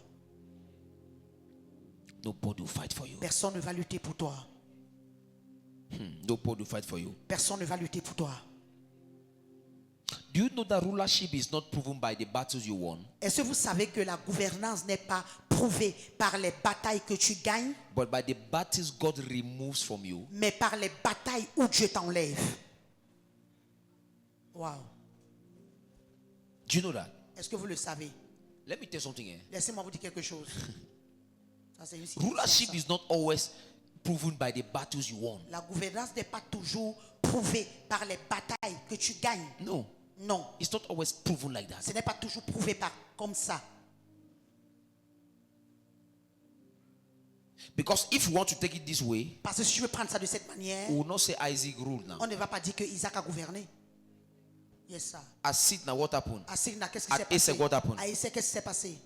Speaker 3: Nobody will fight for you.
Speaker 4: Personne ne va lutter pour toi.
Speaker 3: Nobody will fight for you.
Speaker 4: Personne ne va lutter pour toi.
Speaker 3: Do Do you know that rulership is not proven by the battles you won,
Speaker 4: Est-ce que vous savez que la gouvernance n'est pas prouvée par les batailles que tu gagnes,
Speaker 3: but by the battles God removes from you?
Speaker 4: mais par les batailles où Dieu t'enlève? Wow.
Speaker 3: Do you know that?
Speaker 4: Est-ce que vous le savez?
Speaker 3: Let me tell you something here.
Speaker 4: Laissez-moi vous dire quelque chose. Ça, c'est une situation,
Speaker 3: Rulership
Speaker 4: ça.
Speaker 3: is not always proven by the battles you won.
Speaker 4: La gouvernance n'est pas toujours prouvée par les batailles que tu gagnes.
Speaker 3: No,
Speaker 4: Non,
Speaker 3: it's not always proven like that.
Speaker 4: ce n'est pas toujours prouvé comme ça.
Speaker 3: Because if you want to take it this way,
Speaker 4: Parce que si je veux prendre ça de cette manière,
Speaker 3: we will not say Isaac ruled now.
Speaker 4: on ne va pas dire que Isaac a gouverné. Yes, sir.
Speaker 3: At Sidna, what happened?
Speaker 4: À Signa, qu'est-ce qui
Speaker 3: At
Speaker 4: s'est passé?
Speaker 3: Esek, what happened?
Speaker 4: À Esek, qu'est-ce qui s'est passé?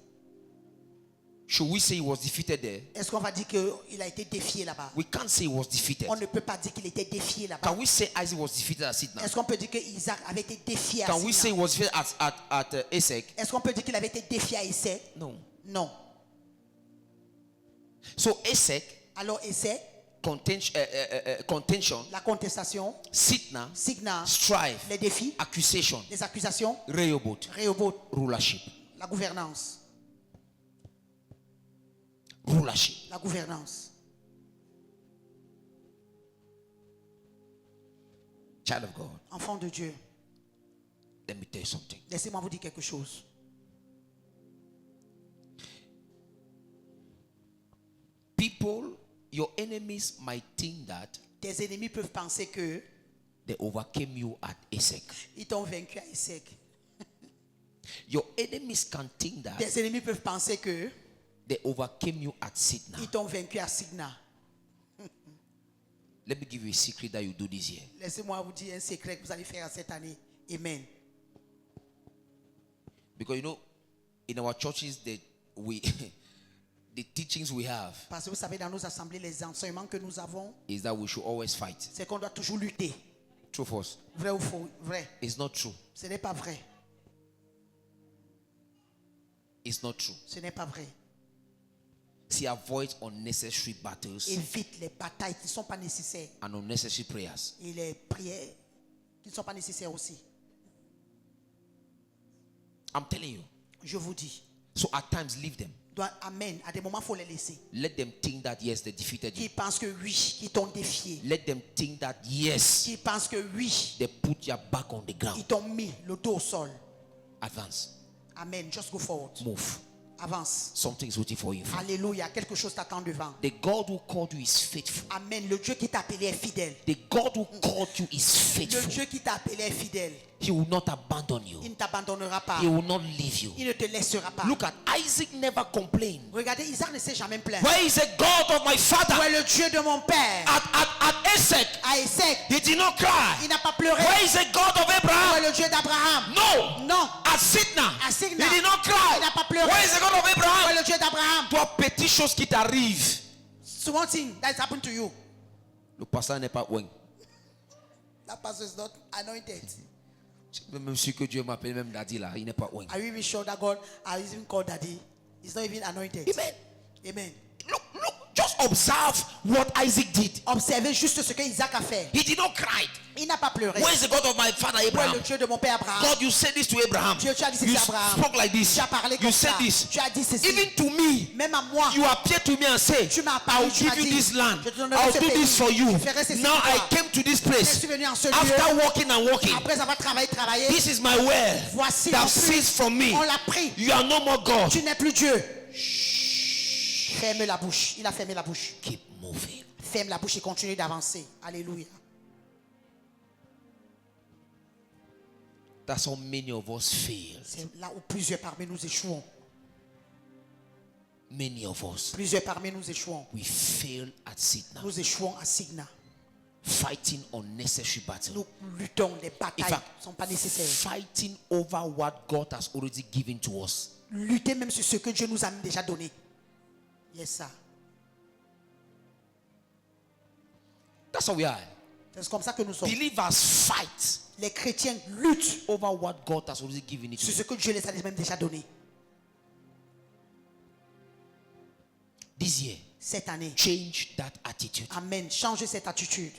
Speaker 3: Should we say he was defeated there?
Speaker 4: Est-ce qu'on va dire qu'il a été défié là-bas?
Speaker 3: We can't say he was defeated.
Speaker 4: On ne peut pas dire qu'il était défié là-bas.
Speaker 3: Can we say Isaac was defeated at Sidna?
Speaker 4: Est-ce qu'on peut dire que Isaac avait été défié à
Speaker 3: Can we say he
Speaker 4: Signa?
Speaker 3: was defeated at Esek?
Speaker 4: Est-ce qu'on peut dire qu'il avait été défié à Esek?
Speaker 3: No.
Speaker 4: Non.
Speaker 3: So Esek,
Speaker 4: Alors Esek,
Speaker 3: contention,
Speaker 4: la contestation,
Speaker 3: Sidna,
Speaker 4: Signa,
Speaker 3: strife,
Speaker 4: les défis,
Speaker 3: accusation,
Speaker 4: les accusations,
Speaker 3: Rehoboth,
Speaker 4: Rehoboth,
Speaker 3: rulership.
Speaker 4: la gouvernance.
Speaker 3: Rulership.
Speaker 4: La gouvernance.
Speaker 3: Child of God,
Speaker 4: Enfant de Dieu,
Speaker 3: let me tell you something.
Speaker 4: laissez-moi vous dire quelque chose.
Speaker 3: People, your enemies might think that
Speaker 4: Tes ennemis peuvent penser que
Speaker 3: they overcame you at Esek.
Speaker 4: ils t'ont vaincu à Esek.
Speaker 3: Your enemies can think that
Speaker 4: Tes ennemis peuvent penser que
Speaker 3: they overcame you at Sidna.
Speaker 4: ils t'ont vaincu à Signa.
Speaker 3: Let me give you a secret that you do this year.
Speaker 4: Laissez-moi vous dire un secret que vous allez faire cette année. Amen.
Speaker 3: Because you know, in our churches, the teachings we have
Speaker 4: Parce que vous savez, dans nos assemblées, les enseignements que nous avons,
Speaker 3: is that we should always fight.
Speaker 4: c'est qu'on doit toujours lutter.
Speaker 3: True or false?
Speaker 4: Vrai ou faux? Vrai.
Speaker 3: It's not true.
Speaker 4: Ce n'est pas vrai.
Speaker 3: It's not true.
Speaker 4: Ce n'est pas vrai.
Speaker 3: See, avoid unnecessary battles
Speaker 4: Évite les batailles qui ne sont pas nécessaires
Speaker 3: and unnecessary prayers.
Speaker 4: et les prières qui ne sont pas nécessaires aussi.
Speaker 3: I'm telling you.
Speaker 4: Je vous dis.
Speaker 3: So at times, leave them.
Speaker 4: Amen. À des moments, il faut les laisser.
Speaker 3: Let them think that yes, they defeated
Speaker 4: Qui
Speaker 3: you.
Speaker 4: pensent que oui, qui t'ont défié.
Speaker 3: Let them think that yes,
Speaker 4: Qui pensent que oui,
Speaker 3: they put your back on the
Speaker 4: ils
Speaker 3: ground.
Speaker 4: t'ont mis le dos au sol.
Speaker 3: Advance.
Speaker 4: Amen. Just go forward.
Speaker 3: Move.
Speaker 4: Avance.
Speaker 3: Something is waiting for you.
Speaker 4: Alléluia. Quelque chose t'attend devant.
Speaker 3: The God who called you is faithful.
Speaker 4: Amen. Le Dieu qui t'a appelé est fidèle.
Speaker 3: The God who called you is
Speaker 4: Le
Speaker 3: faithful.
Speaker 4: Dieu qui t'a appelé est fidèle.
Speaker 3: He will not abandon you.
Speaker 4: Il ne t'abandonnera pas.
Speaker 3: He will not leave you.
Speaker 4: Il ne te laissera pas.
Speaker 3: Look at Isaac never complained.
Speaker 4: Regardez, Isaac ne s'est jamais plaint.
Speaker 3: Where is the God of my
Speaker 4: Où
Speaker 3: father?
Speaker 4: est le Dieu de mon père?
Speaker 3: At Esek,
Speaker 4: À Esek,
Speaker 3: he did not cry.
Speaker 4: il n'a pas pleuré.
Speaker 3: Where is the God of
Speaker 4: Où est
Speaker 3: Abraham?
Speaker 4: le Dieu d'Abraham?
Speaker 3: No.
Speaker 4: Non.
Speaker 3: At Sidna,
Speaker 4: À Signa,
Speaker 3: he did not cry.
Speaker 4: il n'a pas pleuré.
Speaker 3: Where is the God of
Speaker 4: Où est
Speaker 3: Abraham?
Speaker 4: le Dieu d'Abraham?
Speaker 3: Toi, petites choses qui t'arrivent.
Speaker 4: Small thing that happened to you.
Speaker 3: Le pasteur n'est pas loin.
Speaker 4: That pastor is not anointed.
Speaker 3: Même celui que Dieu m'appelle, même Daddy là, il n'est pas loin.
Speaker 4: Are you even sure that God is even called Daddy? He's not even anointed.
Speaker 3: Amen.
Speaker 4: Amen.
Speaker 3: Look, just observe what Isaac did.
Speaker 4: Observez juste ce que Isaac a fait.
Speaker 3: He did not cry.
Speaker 4: Il n'a pas pleuré.
Speaker 3: Where is the God of my father
Speaker 4: Où est
Speaker 3: Abraham?
Speaker 4: le Dieu de mon père Abraham?
Speaker 3: God, you said this to Abraham.
Speaker 4: Dieu, tu as dit
Speaker 3: You
Speaker 4: ceci à Abraham.
Speaker 3: spoke like this.
Speaker 4: Tu as parlé
Speaker 3: You
Speaker 4: comme
Speaker 3: said
Speaker 4: ça.
Speaker 3: this.
Speaker 4: Tu as dit ceci.
Speaker 3: Even to me,
Speaker 4: Même à moi.
Speaker 3: you appeared to me and said,
Speaker 4: Tu m'as parlé,
Speaker 3: I'll
Speaker 4: tu m'as
Speaker 3: give you
Speaker 4: dit,
Speaker 3: this land.
Speaker 4: je te donnerai
Speaker 3: I'll
Speaker 4: ce
Speaker 3: do
Speaker 4: pays.
Speaker 3: this for you.
Speaker 4: Je ferai ceci
Speaker 3: Now
Speaker 4: pour
Speaker 3: I
Speaker 4: toi.
Speaker 3: came to this
Speaker 4: Je
Speaker 3: place.
Speaker 4: suis venu en ce lieu.
Speaker 3: After walking and walking,
Speaker 4: Après avoir travaillé.
Speaker 3: this is my well
Speaker 4: Voici
Speaker 3: that
Speaker 4: mon flux.
Speaker 3: ceased from me.
Speaker 4: On l'a pris.
Speaker 3: You are no more God.
Speaker 4: Tu n'es plus Dieu. Ferme la bouche. Il a fermé la bouche.
Speaker 3: Keep moving.
Speaker 4: Ferme la bouche et continue d'avancer. Alléluia.
Speaker 3: That's how many of us fail.
Speaker 4: C'est là où plusieurs parmi nous échouons.
Speaker 3: Many of us,
Speaker 4: Plusieurs parmi nous échouons.
Speaker 3: we fail at Sidna.
Speaker 4: Nous échouons à Signa.
Speaker 3: Fighting unnecessary battles.
Speaker 4: Nous luttons. Les
Speaker 3: In
Speaker 4: batailles
Speaker 3: fact,
Speaker 4: ne sont pas nécessaires.
Speaker 3: fighting over what God has already given to us.
Speaker 4: Lutter même sur ce que Dieu nous a déjà donné. Yes, sir.
Speaker 3: That's how we are.
Speaker 4: C'est comme ça que nous sommes.
Speaker 3: Believers fight
Speaker 4: Les chrétiens luttent
Speaker 3: over what God has already given it to
Speaker 4: sur ce
Speaker 3: them.
Speaker 4: que Dieu les a même déjà donné.
Speaker 3: This year,
Speaker 4: Cette année.
Speaker 3: change that attitude.
Speaker 4: Amen. Changez cette attitude.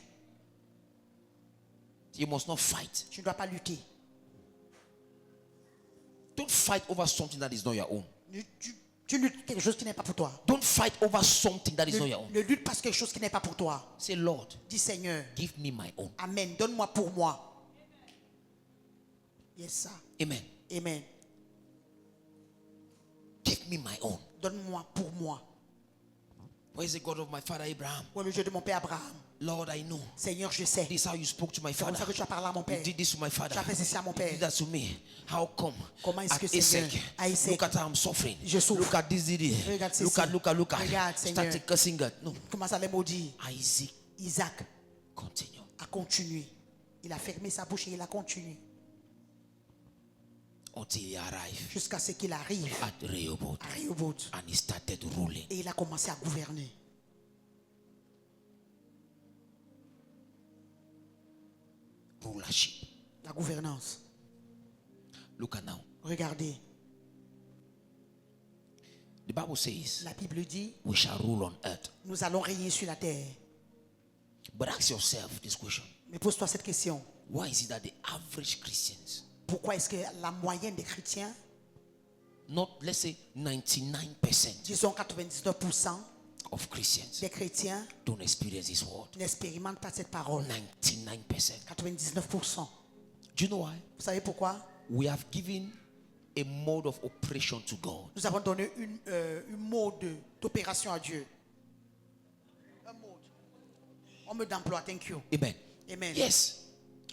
Speaker 3: You must not fight.
Speaker 4: Tu ne dois pas lutter.
Speaker 3: Don't fight over something that is not your own.
Speaker 4: Tu luttes quelque chose qui n'est pas pour toi.
Speaker 3: Don't fight over something that is not your own.
Speaker 4: Ne lutte pas quelque chose qui n'est pas pour toi.
Speaker 3: Say, Lord,
Speaker 4: Dis Seigneur,
Speaker 3: give me my own.
Speaker 4: Amen, donne-moi pour moi. Yes, ça.
Speaker 3: Amen.
Speaker 4: Amen.
Speaker 3: Give me my own.
Speaker 4: Donne-moi pour moi.
Speaker 3: Where is the God of my father Abraham?
Speaker 4: Pour le Dieu de mon père Abraham.
Speaker 3: Lord, I know.
Speaker 4: Seigneur, je sais.
Speaker 3: This is how you spoke to my
Speaker 4: C'est comme
Speaker 3: father.
Speaker 4: ça que tu as parlé à mon
Speaker 3: You
Speaker 4: père.
Speaker 3: did this to my father.
Speaker 4: Tu as fait ceci à mon
Speaker 3: You
Speaker 4: père.
Speaker 3: did that to me. How come?
Speaker 4: Comment est-ce
Speaker 3: At
Speaker 4: que Seigneur,
Speaker 3: Isaac,
Speaker 4: à Isaac,
Speaker 3: look at how I'm suffering.
Speaker 4: je souffre.
Speaker 3: Look at this did it.
Speaker 4: Regarde ceci.
Speaker 3: Look at.
Speaker 4: Regarde, Seigneur.
Speaker 3: Started cursing God. No.
Speaker 4: Comment ça les maudit?
Speaker 3: Isaac,
Speaker 4: Isaac
Speaker 3: continue.
Speaker 4: a continué. Il a fermé sa bouche et il a continué.
Speaker 3: Until he arrived
Speaker 4: Jusqu'à ce qu'il arrive
Speaker 3: at Rehoboth.
Speaker 4: à Rehoboth.
Speaker 3: And he started ruling.
Speaker 4: Et il a commencé à gouverner.
Speaker 3: Rulership.
Speaker 4: La gouvernance.
Speaker 3: Look at now.
Speaker 4: Regardez.
Speaker 3: The Bible says
Speaker 4: La Bible dit,
Speaker 3: we shall rule on earth.
Speaker 4: nous allons régner sur la terre.
Speaker 3: But ask yourself this question.
Speaker 4: Mais pose-toi cette question.
Speaker 3: Why is it that the average Christians,
Speaker 4: Pourquoi est-ce que la moyenne des chrétiens,
Speaker 3: not let's say 99%
Speaker 4: disons 99%
Speaker 3: of Christians,
Speaker 4: des chrétiens
Speaker 3: don't experience this word?
Speaker 4: n'expérimentent pas cette parole?
Speaker 3: 99%.
Speaker 4: 99%.
Speaker 3: Do you know why?
Speaker 4: Vous savez pourquoi?
Speaker 3: We have given a mode of operation to God.
Speaker 4: Nous avons donné une mode d'opération à Dieu. Un mode. Un mode d'emploi, thank you.
Speaker 3: Amen.
Speaker 4: Amen.
Speaker 3: Yes.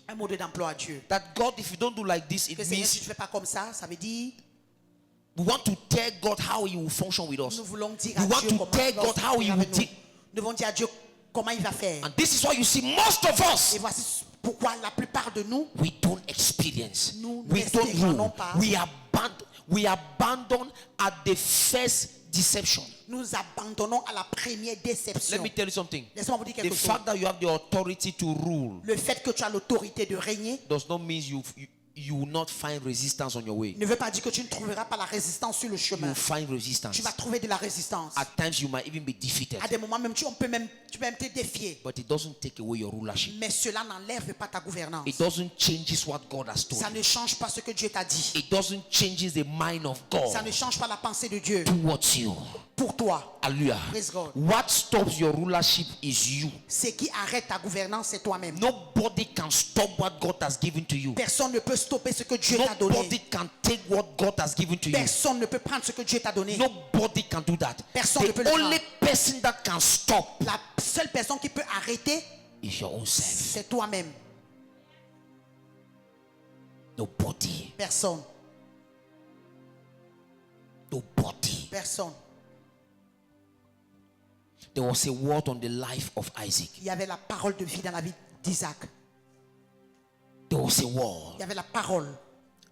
Speaker 4: Un mode d'emploi à Dieu.
Speaker 3: That God, if you don't do like this, it
Speaker 4: Que Seigneur, si
Speaker 3: means
Speaker 4: tu ne fais pas comme ça veut dire
Speaker 3: we want to tell God how He will function with us.
Speaker 4: nous voulons dire
Speaker 3: We
Speaker 4: à
Speaker 3: want
Speaker 4: Dieu
Speaker 3: to
Speaker 4: comment
Speaker 3: tell
Speaker 4: il va
Speaker 3: God how He
Speaker 4: opérer
Speaker 3: will
Speaker 4: avec nous.
Speaker 3: deal.
Speaker 4: Nous devons dire à Dieu comment il va faire.
Speaker 3: And this is why you see most of us,
Speaker 4: Et voici pourquoi la plupart de nous,
Speaker 3: we don't experience.
Speaker 4: Nous
Speaker 3: We don't
Speaker 4: n'expérimentons
Speaker 3: rule.
Speaker 4: pas.
Speaker 3: We abandon at the first deception.
Speaker 4: nous abandonnons à la première
Speaker 3: Let
Speaker 4: déception.
Speaker 3: me tell you something.
Speaker 4: Laissez-moi vous dire
Speaker 3: The
Speaker 4: quelque chose.
Speaker 3: fact that you have the authority to rule
Speaker 4: Le fait que tu as l'autorité de régner
Speaker 3: does not mean you will not find resistance on your way.
Speaker 4: ne veut pas dire que tu ne trouveras pas la résistance sur le
Speaker 3: You
Speaker 4: chemin.
Speaker 3: will find resistance.
Speaker 4: Tu vas trouver de la résistance.
Speaker 3: At times you might even be defeated.
Speaker 4: À des moments même, tu peux même te défier.
Speaker 3: But it doesn't take away your rulership.
Speaker 4: Mais cela n'enlève pas ta gouvernance.
Speaker 3: It doesn't change what God has told
Speaker 4: Ça
Speaker 3: you.
Speaker 4: ne change pas ce que Dieu t'a dit.
Speaker 3: It doesn't change the mind of
Speaker 4: Ça
Speaker 3: God
Speaker 4: ne change pas la pensée de Dieu
Speaker 3: towards you.
Speaker 4: pour toi.
Speaker 3: Hallelujah.
Speaker 4: Praise God.
Speaker 3: What stops your rulership is you.
Speaker 4: Ce qui arrête ta gouvernance, c'est toi-même.
Speaker 3: Nobody can stop what God has given to you.
Speaker 4: Personne ne peut stopper ce que Dieu t'a donné.
Speaker 3: Nobody can take what God has given to you.
Speaker 4: Personne ne peut prendre ce que Dieu t'a donné.
Speaker 3: Nobody can do that.
Speaker 4: Personne ne peut
Speaker 3: The
Speaker 4: le
Speaker 3: only
Speaker 4: faire.
Speaker 3: person that can stop
Speaker 4: La seule personne qui peut arrêter,
Speaker 3: is your own self.
Speaker 4: c'est toi-même.
Speaker 3: Nobody.
Speaker 4: Personne.
Speaker 3: Nobody.
Speaker 4: Personne.
Speaker 3: There was a word on the life of Isaac.
Speaker 4: Il y avait la parole de vie dans la vie d'Isaac.
Speaker 3: There was a word.
Speaker 4: Il y avait la parole.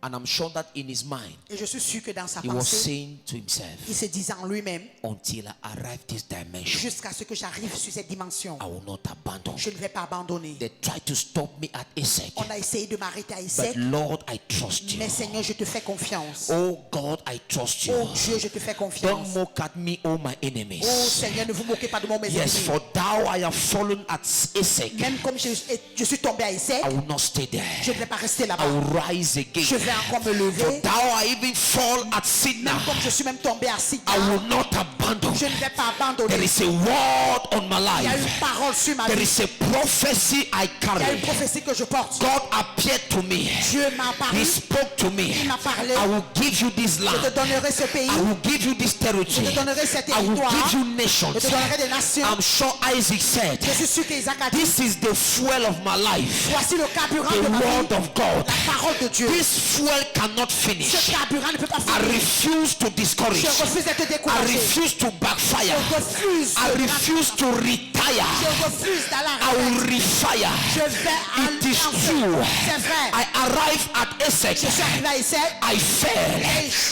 Speaker 3: And I'm sure that in his mind,
Speaker 4: Et je suis sûr que dans sa
Speaker 3: he was
Speaker 4: pensée,
Speaker 3: saying to himself,
Speaker 4: il se disait en lui-même,
Speaker 3: until I arrive this dimension,
Speaker 4: jusqu'à ce que j'arrive sur cette dimension,
Speaker 3: I will not abandon.
Speaker 4: je ne vais pas abandonner.
Speaker 3: They tried to stop me at Isaac.
Speaker 4: On a essayé de m'arrêter à
Speaker 3: But
Speaker 4: Isaac,
Speaker 3: Lord, I trust you.
Speaker 4: mais Seigneur, je te fais confiance.
Speaker 3: Oh God, I trust you.
Speaker 4: Oh Dieu, je te fais
Speaker 3: Don't
Speaker 4: confiance.
Speaker 3: mock at me, oh my enemies.
Speaker 4: Oh Seigneur, ne vous moquez pas de moi, mes
Speaker 3: Yes,
Speaker 4: ennemis.
Speaker 3: for thou I have fallen at Isaac.
Speaker 4: Même comme je suis tombé à Isaac,
Speaker 3: I will not stay there.
Speaker 4: je ne vais pas rester
Speaker 3: I
Speaker 4: là-bas.
Speaker 3: will rise again.
Speaker 4: Je vais encore me
Speaker 3: For
Speaker 4: lever.
Speaker 3: thou I even fall at Sidna.
Speaker 4: Même comme je suis même tombé à Sidna,
Speaker 3: I will not abandon.
Speaker 4: je ne vais pas
Speaker 3: There
Speaker 4: abandonner.
Speaker 3: is a word on my
Speaker 4: Il y a
Speaker 3: life.
Speaker 4: une parole sur ma
Speaker 3: There
Speaker 4: vie.
Speaker 3: is a prophecy I
Speaker 4: Il y a une
Speaker 3: carry.
Speaker 4: prophétie que je porte.
Speaker 3: God appeared to me.
Speaker 4: Dieu m'a parlé.
Speaker 3: He spoke to me.
Speaker 4: Il m'a parlé.
Speaker 3: I will give you this
Speaker 4: Je te
Speaker 3: land.
Speaker 4: donnerai ce pays.
Speaker 3: I will give you this territory.
Speaker 4: Je te donnerai ce
Speaker 3: I will
Speaker 4: territoire.
Speaker 3: give you nations.
Speaker 4: Je te donnerai des nations.
Speaker 3: I'm sure Isaac said,
Speaker 4: Je suis sûr qu'Isaac a dit,
Speaker 3: this is the fuel of my life.
Speaker 4: voici le carburant
Speaker 3: The
Speaker 4: de ma
Speaker 3: word
Speaker 4: vie.
Speaker 3: of God.
Speaker 4: La parole de Dieu.
Speaker 3: This fuel cannot
Speaker 4: Ce
Speaker 3: finish.
Speaker 4: carburant ne peut pas
Speaker 3: I
Speaker 4: finir.
Speaker 3: refuse to discourage.
Speaker 4: Je refuse d'être
Speaker 3: I
Speaker 4: découragé.
Speaker 3: refuse to backfire.
Speaker 4: Je refuse.
Speaker 3: I refuse to retire.
Speaker 4: Je refuse d'aller
Speaker 3: I
Speaker 4: en
Speaker 3: will
Speaker 4: retraite.
Speaker 3: retire.
Speaker 4: Je vais
Speaker 3: It is
Speaker 4: en
Speaker 3: true.
Speaker 4: C'est vrai.
Speaker 3: I arrived at Essex.
Speaker 4: Je suis arrivé à Isaac.
Speaker 3: I fell.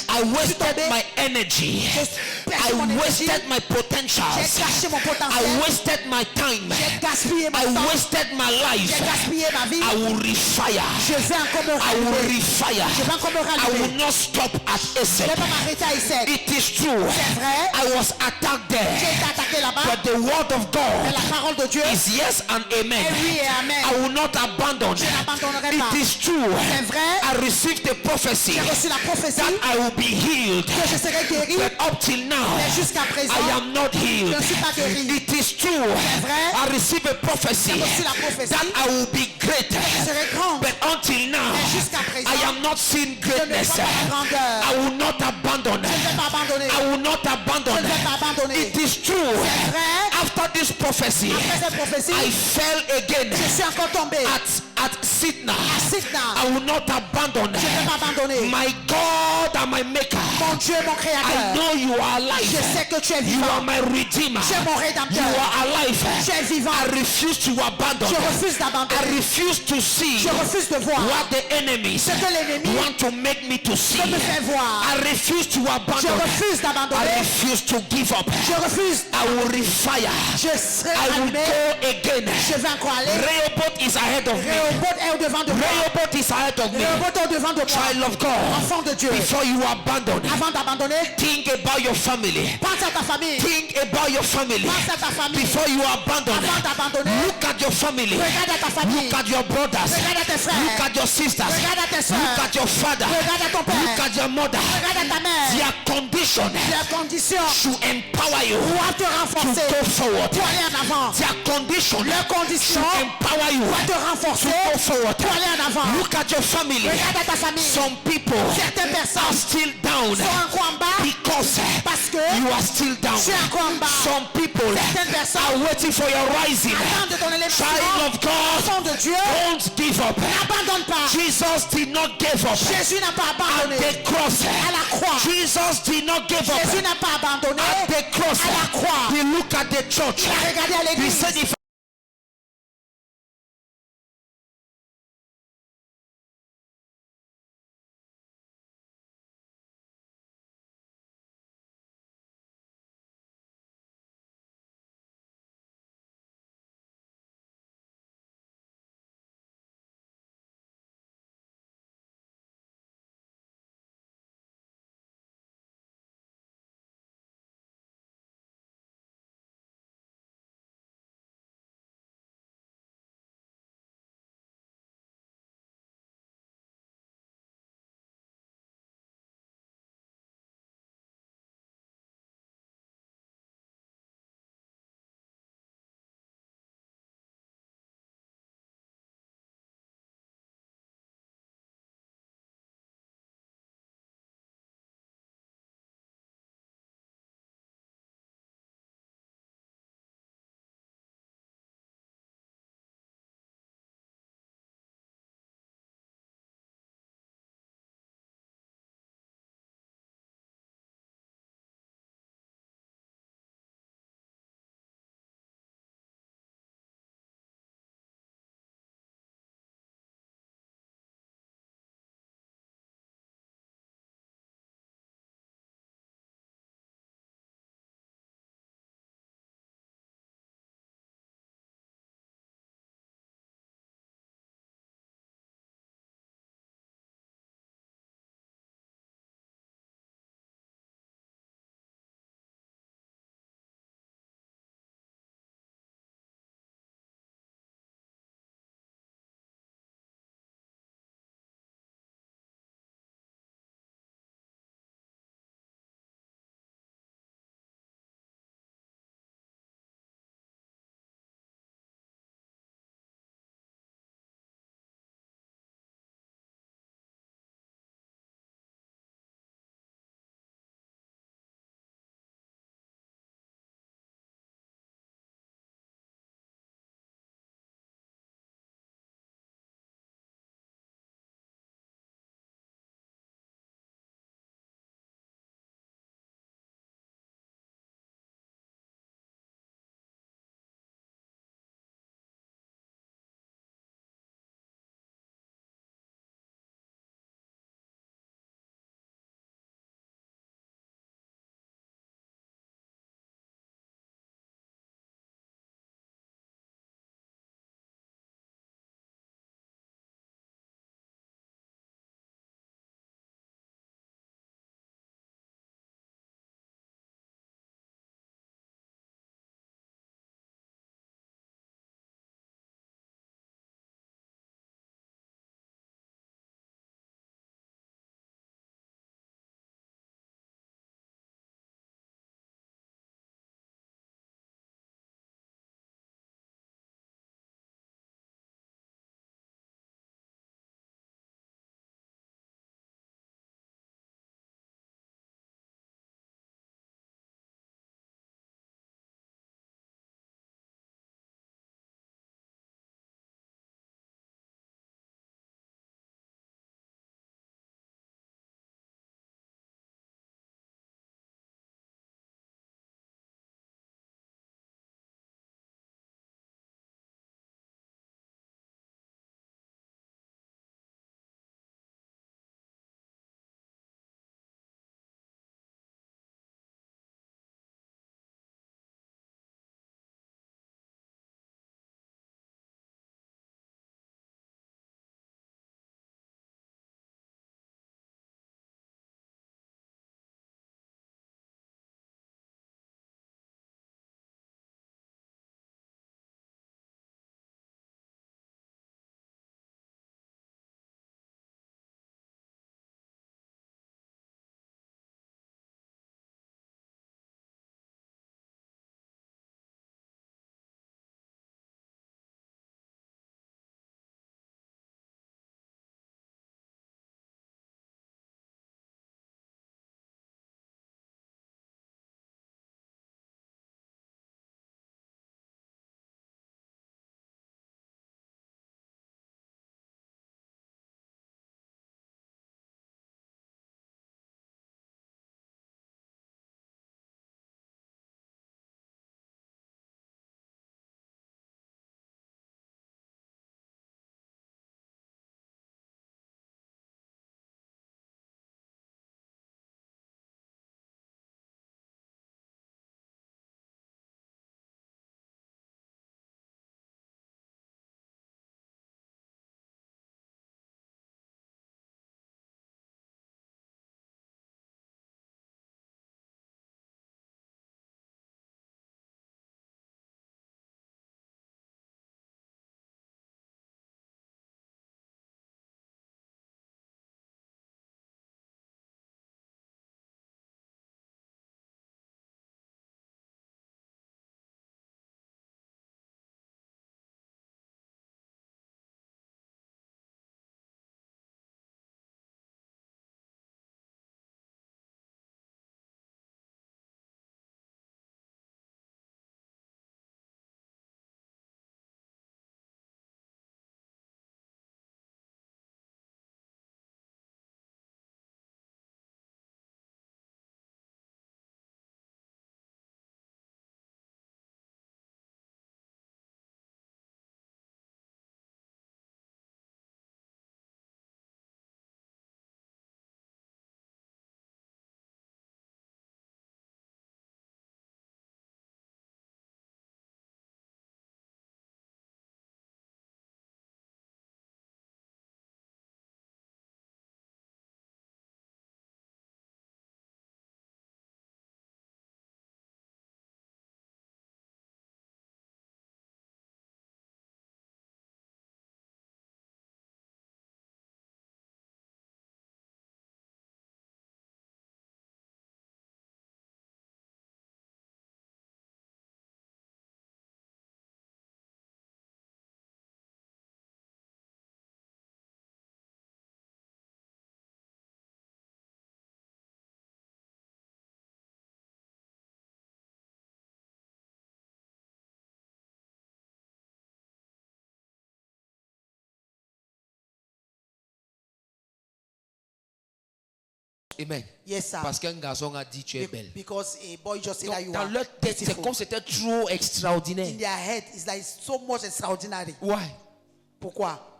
Speaker 3: I wasted my energy. I wasted my potentials.
Speaker 4: J'ai gâché mon
Speaker 3: I
Speaker 4: potentiel.
Speaker 3: wasted my time.
Speaker 4: J'ai gaspillé mon
Speaker 3: I
Speaker 4: temps.
Speaker 3: wasted my
Speaker 4: J'ai
Speaker 3: life.
Speaker 4: gaspillé ma vie.
Speaker 3: I will refire.
Speaker 4: Je vais encore me
Speaker 3: I will
Speaker 4: rallumer.
Speaker 3: refire.
Speaker 4: Je vais encore me
Speaker 3: I will
Speaker 4: rallumer.
Speaker 3: not stop at
Speaker 4: Je ne
Speaker 3: Essex.
Speaker 4: vais pas m'arrêter à Isaac.
Speaker 3: It is true.
Speaker 4: C'est vrai.
Speaker 3: I was attacked
Speaker 4: J'ai
Speaker 3: there.
Speaker 4: été attaqué là-bas.
Speaker 3: But the word of God
Speaker 4: Mais la parole de Dieu
Speaker 3: is yes and amen.
Speaker 4: est oui et amen.
Speaker 3: I will not abandon.
Speaker 4: Je n'abandonnerai pas.
Speaker 3: It is true.
Speaker 4: C'est vrai.
Speaker 3: I received the prophecy
Speaker 4: J'ai reçu la prophétie
Speaker 3: that I will be healed.
Speaker 4: que je serai guéri.
Speaker 3: But up till now,
Speaker 4: Mais jusqu'à présent,
Speaker 3: I am not healed.
Speaker 4: je ne suis pas guéri.
Speaker 3: It is true.
Speaker 4: vrai.
Speaker 3: I received a prophecy
Speaker 4: J'ai reçu la prophétie
Speaker 3: that I will be great.
Speaker 4: je serai grand.
Speaker 3: But until now,
Speaker 4: Mais jusqu'à présent,
Speaker 3: I am not seeing
Speaker 4: je ne
Speaker 3: greatness.
Speaker 4: vois pas la grandeur.
Speaker 3: I will not abandon.
Speaker 4: Je ne vais pas abandonner.
Speaker 3: I will not abandon.
Speaker 4: Je ne vais pas abandonner.
Speaker 3: It is true.
Speaker 4: C'est vrai.
Speaker 3: After this prophecy,
Speaker 4: Après cette prophétie,
Speaker 3: I fell again
Speaker 4: je suis encore tombé.
Speaker 3: at Sidna.
Speaker 4: Sidna.
Speaker 3: I will not abandon.
Speaker 4: Je ne vais pas abandonner.
Speaker 3: My God and my Maker.
Speaker 4: Mon Dieu, mon
Speaker 3: I
Speaker 4: Créateur.
Speaker 3: know you are alive.
Speaker 4: Je sais que tu es
Speaker 3: You
Speaker 4: vivant.
Speaker 3: are my Redeemer.
Speaker 4: Tu es mon Rédempteur.
Speaker 3: You are alive.
Speaker 4: Tu es vivant.
Speaker 3: I refuse to abandon.
Speaker 4: Je refuse d'abandonner.
Speaker 3: I refuse to see
Speaker 4: Je refuse de voir
Speaker 3: what the enemies
Speaker 4: ce que l'ennemi
Speaker 3: want to make me to see.
Speaker 4: me fait voir.
Speaker 3: I refuse to
Speaker 4: Je
Speaker 3: abandon.
Speaker 4: refuse
Speaker 3: I
Speaker 4: d'abandonner.
Speaker 3: refuse to give up.
Speaker 4: Je refuse.
Speaker 3: I will refire.
Speaker 4: Je serai
Speaker 3: I will
Speaker 4: allumé.
Speaker 3: go again.
Speaker 4: Je vais encore aller.
Speaker 3: Rehoboth is ahead of me.
Speaker 4: Rehoboth est au devant de moi.
Speaker 3: Rehoboth is ahead of me.
Speaker 4: Rehoboth est au devant de moi.
Speaker 3: Child of God,
Speaker 4: Enfant de Dieu.
Speaker 3: before you abandon,
Speaker 4: Avant d'abandonner,
Speaker 3: think about your family.
Speaker 4: pense à ta famille.
Speaker 3: Think about your family.
Speaker 4: Pense à ta famille.
Speaker 3: Before you abandon,
Speaker 4: Avant d'abandonner,
Speaker 3: look at your family.
Speaker 4: regarde à ta famille.
Speaker 3: Look at your brothers.
Speaker 4: Regarde à tes frères.
Speaker 3: Look at your sisters.
Speaker 4: Regarde à tes soeurs.
Speaker 3: Look at your father.
Speaker 4: Regarde à ton père.
Speaker 3: Look at your mother.
Speaker 4: Regarde à ta mère.
Speaker 3: Their condition
Speaker 4: Leurs conditions
Speaker 3: should empower you
Speaker 4: doivent te
Speaker 3: to
Speaker 4: renforcer
Speaker 3: go forward.
Speaker 4: pour aller en avant.
Speaker 3: Their condition
Speaker 4: Leurs conditions
Speaker 3: should empower you
Speaker 4: doivent te
Speaker 3: to
Speaker 4: renforcer
Speaker 3: go forward.
Speaker 4: pour aller en avant.
Speaker 3: Look at your family.
Speaker 4: Regarde à ta famille.
Speaker 3: Some people
Speaker 4: Certaines
Speaker 3: are
Speaker 4: personnes
Speaker 3: still down
Speaker 4: sont encore en bas
Speaker 3: because
Speaker 4: parce que
Speaker 3: you are still down.
Speaker 4: tu es encore en bas.
Speaker 3: Some people
Speaker 4: Certaines personnes
Speaker 3: are waiting for your rising.
Speaker 4: attendent de ton élection.
Speaker 3: Child of God,
Speaker 4: Enfant de Dieu,
Speaker 3: don't give up.
Speaker 4: n'abandonne pas.
Speaker 3: Jesus did not give up
Speaker 4: Jésus n'a pas
Speaker 3: at
Speaker 4: abandonné
Speaker 3: the cross.
Speaker 4: à la croix.
Speaker 3: Jesus did not give up
Speaker 4: Jésus n'a pas abandonné
Speaker 3: at the cross.
Speaker 4: à la croix.
Speaker 3: He looked at the church.
Speaker 4: Il a regardé à
Speaker 3: He
Speaker 4: l'église.
Speaker 3: said, if Amen.
Speaker 4: Yes, sir.
Speaker 3: Parce qu'un garçon a dit tu es belle.
Speaker 4: Because a boy just said that
Speaker 3: Donc,
Speaker 4: you
Speaker 3: dans
Speaker 4: are
Speaker 3: leur tête, c'est
Speaker 4: beautiful.
Speaker 3: comme c'était trop extraordinaire.
Speaker 4: In their head, it's like so much extraordinary.
Speaker 3: Why?
Speaker 4: Pourquoi?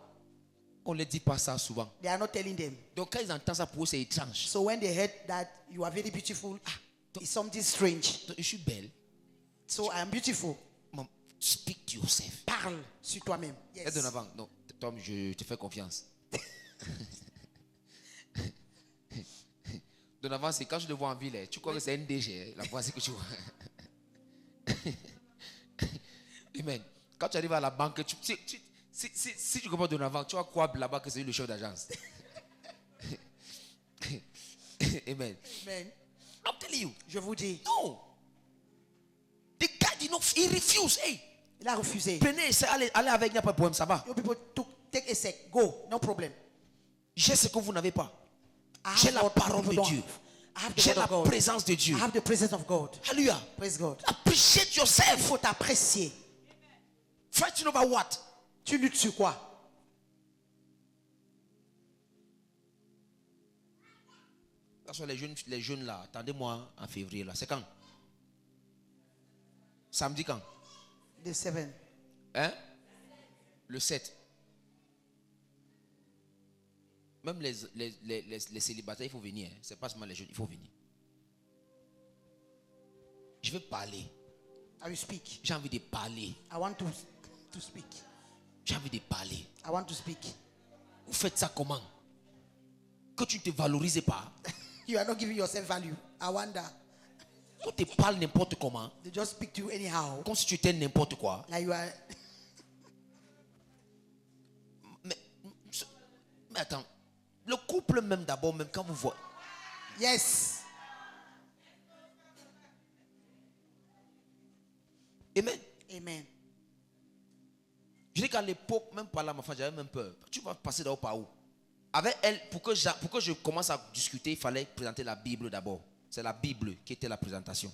Speaker 3: On ne dit pas ça souvent.
Speaker 4: They are not telling them.
Speaker 3: Donc quand ils entendent ça, pour eux, c'est étrange.
Speaker 4: So when they heard that you are very beautiful, it's something strange.
Speaker 3: Donc, je suis belle.
Speaker 4: So I am beautiful.
Speaker 3: Mom, speak to yourself.
Speaker 4: Parle sur toi-même.
Speaker 3: Et
Speaker 4: Yes.
Speaker 3: Donovan, non, Tom, je te fais confiance. Donovan, c'est quand je le vois en ville, tu crois que c'est un DG, la voici que tu vois. Amen. Quand tu arrives à la banque, si tu comprends Donovan, tu vas croire là-bas que c'est le chef d'agence. Amen.
Speaker 4: Amen.
Speaker 3: I'm telling you.
Speaker 4: Je vous dis,
Speaker 3: No. The guy did not, he refused. Hey,
Speaker 4: il a refusé.
Speaker 3: prenez ça, allez avec, il n'y a pas de problème, ça va.
Speaker 4: You people take a sec. Go. No problem.
Speaker 3: J'ai ce que vous n'avez pas.
Speaker 4: I have
Speaker 3: J'ai la
Speaker 4: what
Speaker 3: parole
Speaker 4: people
Speaker 3: de
Speaker 4: don't
Speaker 3: Dieu.
Speaker 4: have. I have the
Speaker 3: J'ai
Speaker 4: word
Speaker 3: la
Speaker 4: of God.
Speaker 3: présence de Dieu.
Speaker 4: I have the presence of God.
Speaker 3: Alléluia.
Speaker 4: Praise God.
Speaker 3: Appreciate
Speaker 4: Il
Speaker 3: yourself.
Speaker 4: faut t'apprécier.
Speaker 3: Fighting over what?
Speaker 4: Tu luttes sur quoi?
Speaker 3: Parce que les jeunes là, attendez-moi en février là. C'est quand? Samedi quand?
Speaker 4: The 7.
Speaker 3: Hein? Le 7. Même les célibataires, il faut venir. Hein. C'est pas seulement les jeunes, il faut venir. Je veux parler.
Speaker 4: I will speak.
Speaker 3: J'ai envie de parler.
Speaker 4: I want to speak.
Speaker 3: J'ai envie de parler.
Speaker 4: I want to speak.
Speaker 3: Vous faites ça comment? Que tu ne te valorises pas.
Speaker 4: You are not giving yourself value. I wonder.
Speaker 3: On te parle n'importe comment.
Speaker 4: They just speak to you anyhow.
Speaker 3: Comme si tu étais n'importe quoi.
Speaker 4: Like you are.
Speaker 3: Mais attends. Le couple même d'abord, même quand vous voyez.
Speaker 4: Yes.
Speaker 3: Amen.
Speaker 4: Amen.
Speaker 3: Je dis qu'à l'époque, même par là, ma femme, j'avais même peur. Tu vas passer d'abord par où? Avec elle, pour que je commence à discuter, il fallait présenter la Bible d'abord. C'est la Bible qui était la présentation.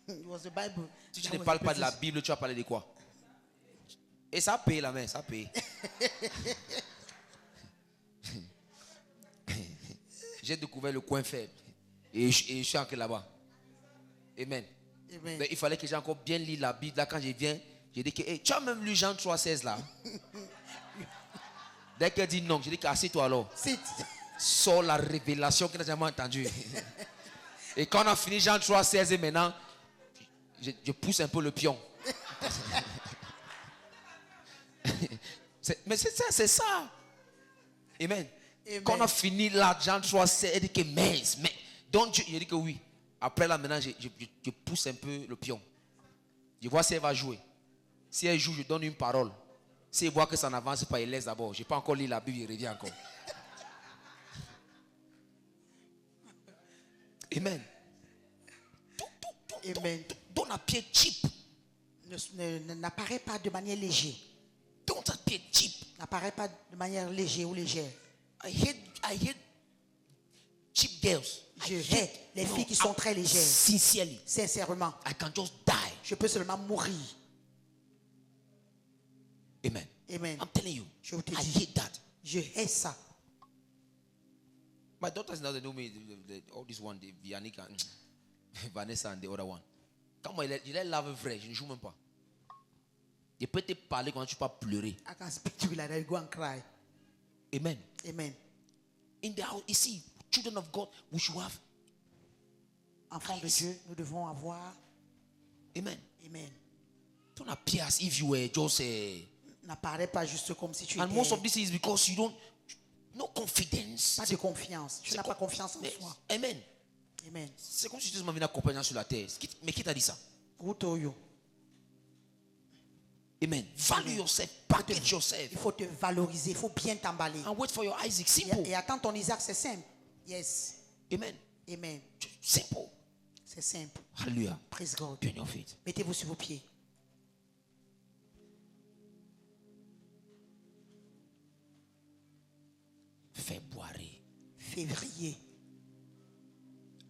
Speaker 4: It was the Bible.
Speaker 3: Si tu
Speaker 4: That
Speaker 3: ne
Speaker 4: was
Speaker 3: parles
Speaker 4: the
Speaker 3: pas de la
Speaker 4: presence.
Speaker 3: Bible, tu vas parler de quoi? Et ça paye la main, ça paye. J'ai découvert le coin faible. Et je suis encore là-bas. Amen.
Speaker 4: Amen.
Speaker 3: Mais il fallait que j'ai encore bien lu la Bible. Là, quand je viens, j'ai dit que hey, tu as même lu Jean 3,16 là. Dès qu'elle dit non, j'ai dit assieds-toi alors.
Speaker 4: Sit.
Speaker 3: Sors la révélation qu'elle n'a jamais entendue. Et quand on a fini Jean 3,16 et maintenant, je pousse un peu le pion. Mais c'est ça. Amen.
Speaker 4: Amen.
Speaker 3: Quand on a fini là, Jean 3,16, elle dit que mais donc Dieu, il dit que oui. Après là, maintenant, je pousse un peu le pion. Je vois si elle va jouer. Si elle joue, je donne une parole. Si elle voit que ça n'avance pas, elle laisse d'abord. Je n'ai pas encore lu la Bible, il revient encore. Amen.
Speaker 4: Amen.
Speaker 3: Donne un pied cheap.
Speaker 4: N'apparaît pas de manière légère.
Speaker 3: Donne un pied cheap.
Speaker 4: N'apparaît pas de manière légère ou légère.
Speaker 3: I hate cheap girls.
Speaker 4: Je hais les filles qui sont très légères.
Speaker 3: Sincerely,
Speaker 4: Sincèrement,
Speaker 3: I can just die.
Speaker 4: je peux seulement mourir.
Speaker 3: Amen.
Speaker 4: Amen.
Speaker 3: I'm telling you,
Speaker 4: Je te
Speaker 3: I
Speaker 4: dis.
Speaker 3: hate that.
Speaker 4: Je hais ça.
Speaker 3: My daughters now they know me. All this one, Vianica, Vanessa and the other one. Quand moi, il est lave vrai, je ne joue même pas. Je peux te parler quand tu peux pleurer.
Speaker 4: I can speak to you like that. You go and cry.
Speaker 3: Amen.
Speaker 4: Amen.
Speaker 3: In the house, you see, children of God, we should have.
Speaker 4: Enfants de Dieu, nous devons avoir.
Speaker 3: Amen.
Speaker 4: Amen.
Speaker 3: Don't appear as if you were just
Speaker 4: N'apparaît pas juste comme si tu
Speaker 3: and most of
Speaker 4: étais.
Speaker 3: this is because you don't, no confidence.
Speaker 4: Pas de confiance. Tu n'as pas confiance en soi.
Speaker 3: Amen.
Speaker 4: Amen.
Speaker 3: C'est comme si tu m'avais une accompagnant sur la terre. Mais qui t'a dit ça?
Speaker 4: Who told you?
Speaker 3: Amen. Value yourself, package yourself,
Speaker 4: Il faut te valoriser. Il faut bien t'emballer.
Speaker 3: and wait for your Isaac. Simple.
Speaker 4: Et attends ton Isaac, c'est simple. Yes.
Speaker 3: Amen.
Speaker 4: Amen.
Speaker 3: Simple.
Speaker 4: C'est simple.
Speaker 3: Hallelujah.
Speaker 4: Praise God.
Speaker 3: Be on your feet.
Speaker 4: Mettez-vous sur vos pieds.
Speaker 3: Février.
Speaker 4: Février.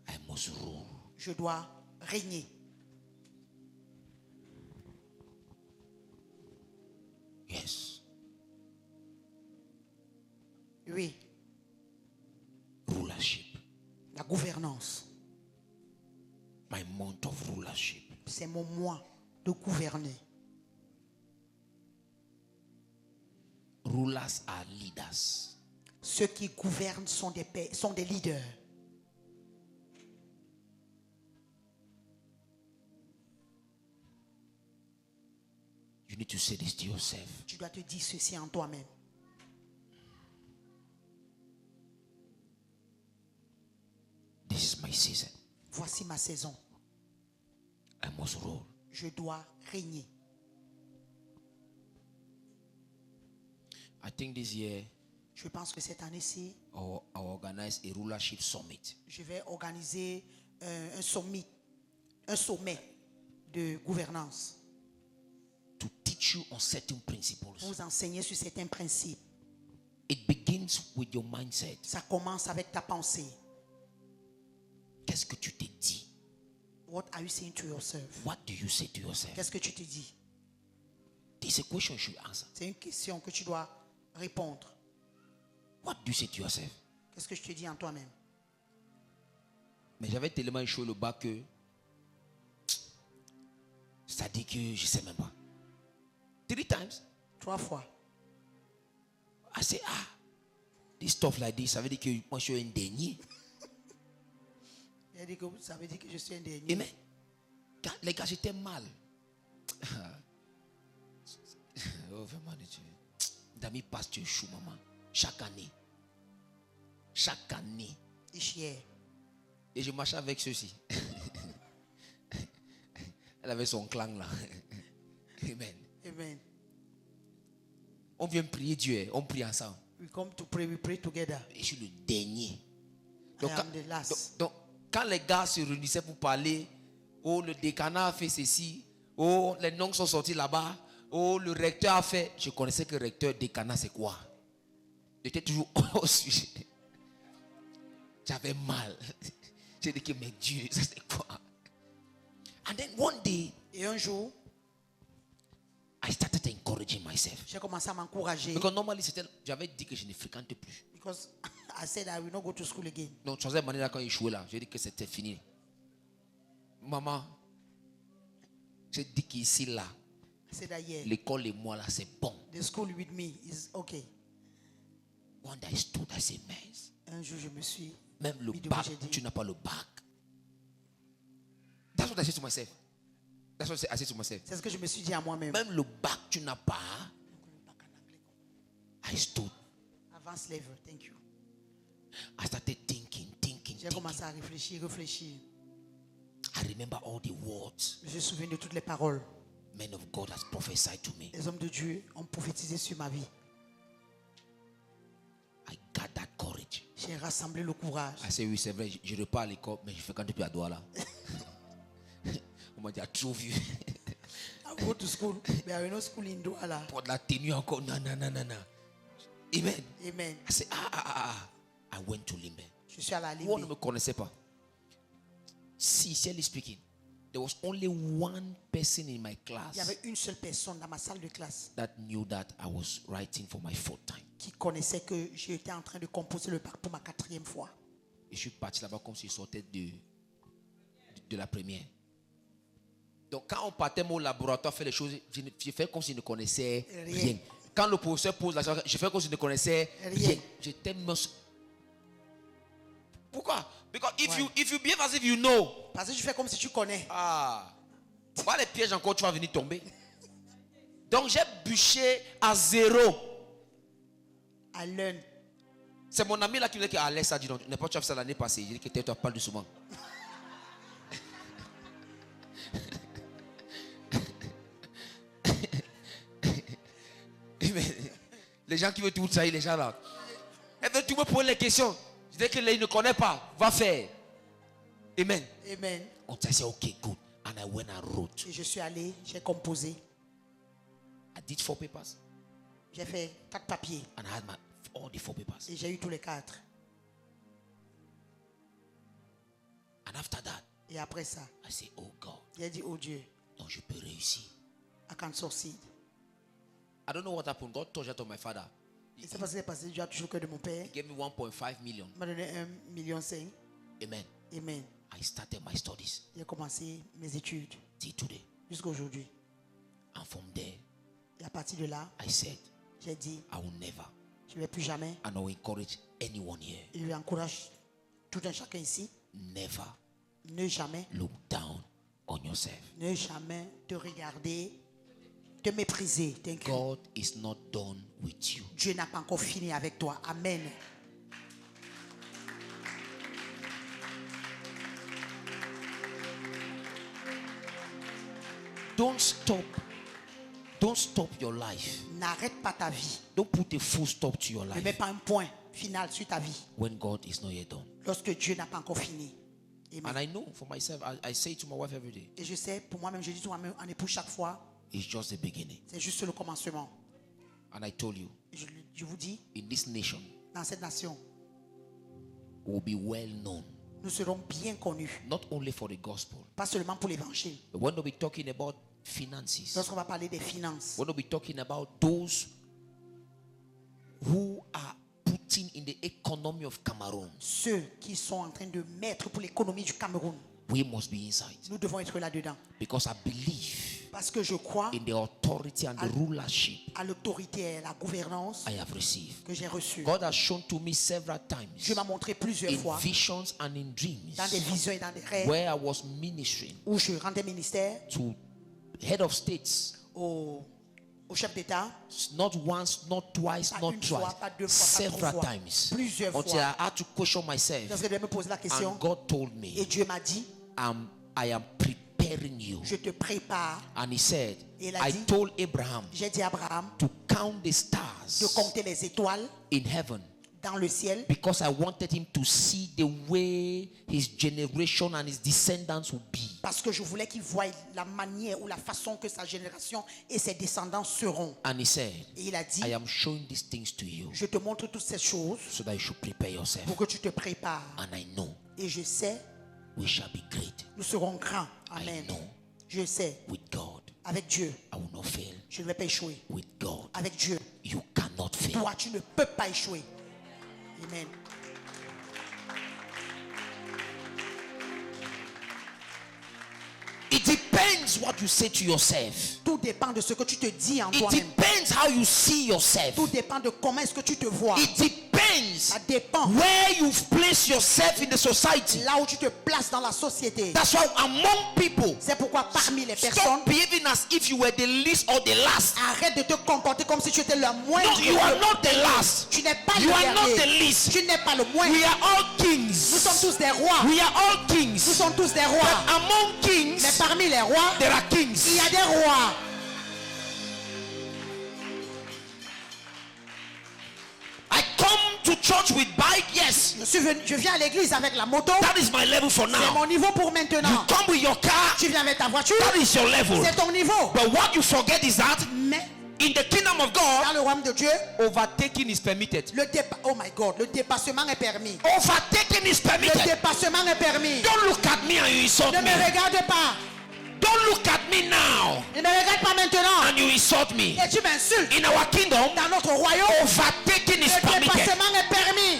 Speaker 3: I must rule.
Speaker 4: Je dois régner.
Speaker 3: Yes.
Speaker 4: Oui.
Speaker 3: Rulership.
Speaker 4: La gouvernance.
Speaker 3: My month of rulership.
Speaker 4: C'est mon mois de gouverner.
Speaker 3: Rulers are leaders.
Speaker 4: Ceux qui gouvernent sont des leaders.
Speaker 3: You need to say this to yourself.
Speaker 4: Tu dois te dire ceci en toi-même.
Speaker 3: This is my season.
Speaker 4: Voici ma saison.
Speaker 3: I must rule.
Speaker 4: Je dois régner.
Speaker 3: I think this year
Speaker 4: Je pense que cette année-ci,
Speaker 3: I'll organize a rulership summit.
Speaker 4: je vais organiser un sommet de gouvernance
Speaker 3: To teach you on certain principles.
Speaker 4: pour vous enseigner sur certains principes.
Speaker 3: It begins with your mindset.
Speaker 4: Ça commence avec ta pensée.
Speaker 3: Qu'est-ce que tu te dis?
Speaker 4: What are you saying to yourself?
Speaker 3: What do you say to yourself?
Speaker 4: Qu'est-ce que tu te dis?
Speaker 3: This is a question you should answer.
Speaker 4: C'est une question que tu dois répondre.
Speaker 3: What do you say to yourself?
Speaker 4: Qu'est-ce que je te dis en toi-même?
Speaker 3: Mais j'avais tellement échoué le bac que ça dit que je ne sais même pas. 3 times.
Speaker 4: 3 fois.
Speaker 3: I say, this stuff like this, ça veut dire que moi je suis un dernier.
Speaker 4: Il a dit que ça veut dire que je suis un dernier.
Speaker 3: Amen. Les gars, j'étais mal. Oh, vraiment, d'amis passe, tu échoues, maman. Chaque année. Chaque année.
Speaker 4: Each year.
Speaker 3: Et je marchais avec ceux-ci. Elle avait son clan là. Amen.
Speaker 4: Amen.
Speaker 3: On vient prier Dieu, on prie ensemble.
Speaker 4: We come to pray, we pray together.
Speaker 3: Et je suis le dernier.
Speaker 4: I am the last.
Speaker 3: Donc, quand les gars se réunissaient pour parler, oh, le décanat a fait ceci, oh, les noms sont sortis là-bas, oh, le recteur a fait. Je connaissais que le recteur décanat, c'est quoi? J'étais toujours au sujet. J'avais mal. J'ai dit que, mais Dieu, ça c'est quoi? And then one day,
Speaker 4: Et un jour,
Speaker 3: I started encouraging myself.
Speaker 4: j'ai commencé à m'encourager.
Speaker 3: Because normally, j'avais dit que je ne fréquentais plus.
Speaker 4: Because I said I will not go to school again.
Speaker 3: Donc, troisième année là, quand il échouait là, j'ai dit que c'était fini. Maman, j'ai dit qu'ici là,
Speaker 4: I said that yeah,
Speaker 3: l'école et moi là, c'est bon.
Speaker 4: the school with me is okay.
Speaker 3: One day I stood, I said, man,
Speaker 4: Un jour, je me suis
Speaker 3: même le
Speaker 4: mis debout,
Speaker 3: bac,
Speaker 4: j'ai dit,
Speaker 3: tu n'as pas le bac. That's what I said to myself. That's what I said to myself.
Speaker 4: c'est ce que je me suis dit à moi-même.
Speaker 3: Même le bac, tu n'as pas. I stood.
Speaker 4: Advanced level, thank you.
Speaker 3: I started thinking.
Speaker 4: J'ai commencé à réfléchir.
Speaker 3: I remember all the words
Speaker 4: Je me souviens de toutes les paroles.
Speaker 3: men of God has prophesied to me.
Speaker 4: Les hommes de Dieu ont prophétisé sur ma vie.
Speaker 3: I got that courage.
Speaker 4: J'ai rassemblé le courage.
Speaker 3: I said, oui, c'est vrai, je repars à l'école, mais je fais quand depuis à Douala. On m'a dit, I trouve you.
Speaker 4: I go to school, but I will not school in Douala.
Speaker 3: Pour de la tenue encore, non. Amen.
Speaker 4: Amen.
Speaker 3: I said, I went to Limbe.
Speaker 4: Je suis allé à
Speaker 3: On ne
Speaker 4: Limbe.
Speaker 3: me connaissait pas. Sincerely speaking, there was only one person in my
Speaker 4: Il y
Speaker 3: class
Speaker 4: avait une seule personne dans ma salle de classe
Speaker 3: that knew that I was writing for my 4th time.
Speaker 4: qui connaissait que j'étais en train de composer le bac pour ma 4e fois.
Speaker 3: Et je suis parti là-bas comme si je sortais de la première. Donc quand on partait au laboratoire faire les choses, je fais comme si je ne connaissais rien. Quand le professeur pose la question, je fais comme si je ne connaissais rien. J'étais Pourquoi? Because if you behave as if you know.
Speaker 4: Parce que je fais comme si tu connais.
Speaker 3: Pas les pièges encore, tu vas venir tomber. Donc j'ai bûché à 0.
Speaker 4: I learn.
Speaker 3: C'est mon ami là qui me dit que laisse ça, dis donc, n'importe quoi fait ça l'année passée. J'ai dit que tu parles doucement. Les gens qui veulent tout ça, les gens là. Ils veulent tout me poser les questions. Je dis que ils ne connaissent pas. Va faire. Amen.
Speaker 4: Amen.
Speaker 3: On t'a dit, ok, good. And I went and wrote.
Speaker 4: Et je suis allé, j'ai composé.
Speaker 3: I did 4 papers.
Speaker 4: J'ai fait 4 papiers.
Speaker 3: And I had all the 4 papers.
Speaker 4: Et j'ai eu tous les 4.
Speaker 3: And after that,
Speaker 4: Et après ça,
Speaker 3: I said, oh God.
Speaker 4: j'ai dit, oh Dieu,
Speaker 3: Donc je peux réussir.
Speaker 4: I can succeed.
Speaker 3: I don't know what happened. God touched that on my father.
Speaker 4: Et c'est parce que c'est passé, Dieu a touché le cœur de mon père.
Speaker 3: He gave me 1.5 million.
Speaker 4: Il m'a donné 1,5 million.
Speaker 3: Amen.
Speaker 4: Amen.
Speaker 3: I I started my studies
Speaker 4: j'ai commencé mes études
Speaker 3: till today.
Speaker 4: jusqu'à aujourd'hui.
Speaker 3: And from there,
Speaker 4: Et à partir de là,
Speaker 3: I said,
Speaker 4: j'ai dit,
Speaker 3: I will never,
Speaker 4: je ne vais plus jamais,
Speaker 3: and I will encourage anyone here,
Speaker 4: et je encourage tout un chacun ici,
Speaker 3: never
Speaker 4: ne jamais,
Speaker 3: look down on yourself.
Speaker 4: ne jamais te regarder, te mépriser, t'incliner.
Speaker 3: God is not done with you.
Speaker 4: Dieu n'a pas encore fini avec toi. Amen.
Speaker 3: Don't stop your life.
Speaker 4: N'arrête pas ta vie.
Speaker 3: Don't put a full stop to your
Speaker 4: Ne mets
Speaker 3: life
Speaker 4: pas un point final sur ta vie
Speaker 3: when God is not yet done.
Speaker 4: lorsque Dieu n'a pas encore fini. Amen.
Speaker 3: And I know for myself, I say it to my wife every day,
Speaker 4: Et je sais, pour moi-même, je dis à mon époux chaque fois,
Speaker 3: it's just the beginning.
Speaker 4: c'est juste le commencement.
Speaker 3: And I told you,
Speaker 4: Je vous dis,
Speaker 3: in this nation,
Speaker 4: dans cette nation,
Speaker 3: we will be well known,
Speaker 4: nous serons bien connus.
Speaker 3: not only for the gospel,
Speaker 4: Pas seulement pour l'évangile.
Speaker 3: but when we'll be talking about finances,
Speaker 4: Lorsqu'on va parler des finances,
Speaker 3: when we'll be talking about those who are putting in the economy of Cameroon,
Speaker 4: ceux qui sont en train de mettre pour l'économie du Cameroun,
Speaker 3: we must be inside.
Speaker 4: nous devons être là-dedans.
Speaker 3: Because I believe
Speaker 4: Parce que je crois
Speaker 3: in the authority and the rulership
Speaker 4: à l'autorité et à la gouvernance
Speaker 3: I have received.
Speaker 4: que j'ai reçue.
Speaker 3: God has shown to me several times
Speaker 4: Dieu m'a montré plusieurs
Speaker 3: in
Speaker 4: fois,
Speaker 3: visions and in dreams
Speaker 4: dans des visions et dans des rêves,
Speaker 3: where I was ministering
Speaker 4: où je rendais ministère
Speaker 3: to head of states,
Speaker 4: au chef d'État,
Speaker 3: not once, not twice,
Speaker 4: Pas
Speaker 3: not
Speaker 4: une fois,
Speaker 3: twice,
Speaker 4: pas deux fois, pas
Speaker 3: several
Speaker 4: trois fois,
Speaker 3: times,
Speaker 4: plusieurs
Speaker 3: until
Speaker 4: fois.
Speaker 3: I had to question myself.
Speaker 4: Lorsque je devais me poser la question,
Speaker 3: And God told
Speaker 4: et
Speaker 3: me,
Speaker 4: Dieu m'a dit,
Speaker 3: I am preparing you.
Speaker 4: je te prépare.
Speaker 3: And He said,
Speaker 4: Il a
Speaker 3: I
Speaker 4: dit,
Speaker 3: told Abraham
Speaker 4: J'ai dit à Abraham
Speaker 3: to count the
Speaker 4: de
Speaker 3: stars
Speaker 4: compter les étoiles
Speaker 3: in heaven,
Speaker 4: dans le ciel,
Speaker 3: because I wanted him to see the way his generation and his descendants will be.
Speaker 4: parce que je voulais qu'il voie la manière ou la façon que sa génération et ses descendants seront.
Speaker 3: And he said,
Speaker 4: Et il a dit,
Speaker 3: I am showing these things to you
Speaker 4: je te montre toutes ces choses
Speaker 3: so that you should prepare yourself.
Speaker 4: pour que tu te prépares.
Speaker 3: And I know
Speaker 4: Et je sais,
Speaker 3: we shall be great.
Speaker 4: nous serons grands.
Speaker 3: I
Speaker 4: Amen.
Speaker 3: know
Speaker 4: Je sais,
Speaker 3: with God,
Speaker 4: avec Dieu,
Speaker 3: I will not fail.
Speaker 4: je ne vais pas échouer.
Speaker 3: With God,
Speaker 4: Avec Dieu,
Speaker 3: you cannot fail.
Speaker 4: toi, tu ne peux pas échouer. Amen.
Speaker 3: It depends what you say to yourself.
Speaker 4: Tout dépend de ce que tu te dis en
Speaker 3: It
Speaker 4: toi-même.
Speaker 3: depends how you see yourself.
Speaker 4: Tout dépend de comment est-ce que tu te vois.
Speaker 3: It depends
Speaker 4: Ça dépend
Speaker 3: where you've placed yourself in the society.
Speaker 4: là où tu te places dans la société.
Speaker 3: That's why among people,
Speaker 4: C'est pourquoi parmi les personnes,
Speaker 3: stop behaving as if you were the least or the last.
Speaker 4: arrête de te comporter comme si tu étais le moindre.
Speaker 3: No, you are not the last.
Speaker 4: Tu n'es pas
Speaker 3: You
Speaker 4: le
Speaker 3: are not
Speaker 4: dernier.
Speaker 3: the least.
Speaker 4: Tu n'es pas le moindre.
Speaker 3: We are all
Speaker 4: Nous
Speaker 3: kings.
Speaker 4: sommes tous des rois.
Speaker 3: We are all
Speaker 4: Nous
Speaker 3: kings.
Speaker 4: sommes tous des rois.
Speaker 3: But among
Speaker 4: Mais
Speaker 3: kings,
Speaker 4: parmi les rois,
Speaker 3: there are
Speaker 4: il y
Speaker 3: kings.
Speaker 4: a des rois.
Speaker 3: I come to church with bike, yes.
Speaker 4: Je viens à l'église avec la moto.
Speaker 3: That is my level for
Speaker 4: C'est
Speaker 3: now.
Speaker 4: mon niveau pour
Speaker 3: You
Speaker 4: maintenant.
Speaker 3: come with your car.
Speaker 4: Tu viens avec ta voiture.
Speaker 3: That is your level.
Speaker 4: C'est ton niveau.
Speaker 3: But what you forget is that
Speaker 4: Mais
Speaker 3: in the kingdom of God,
Speaker 4: dans le royaume de Dieu,
Speaker 3: overtaking is permitted.
Speaker 4: oh my God, le dépassement est permis.
Speaker 3: Overtaking is
Speaker 4: Le
Speaker 3: permitted.
Speaker 4: dépassement est permis.
Speaker 3: Don't look at me and you insult
Speaker 4: Ne
Speaker 3: me.
Speaker 4: me regarde pas.
Speaker 3: Don't look at me now
Speaker 4: Ne me regarde pas maintenant.
Speaker 3: and you insult me.
Speaker 4: Et tu m'insultes.
Speaker 3: In our kingdom,
Speaker 4: Dans notre royaume,
Speaker 3: overtaking is
Speaker 4: le
Speaker 3: permitted.
Speaker 4: dépassement est permis.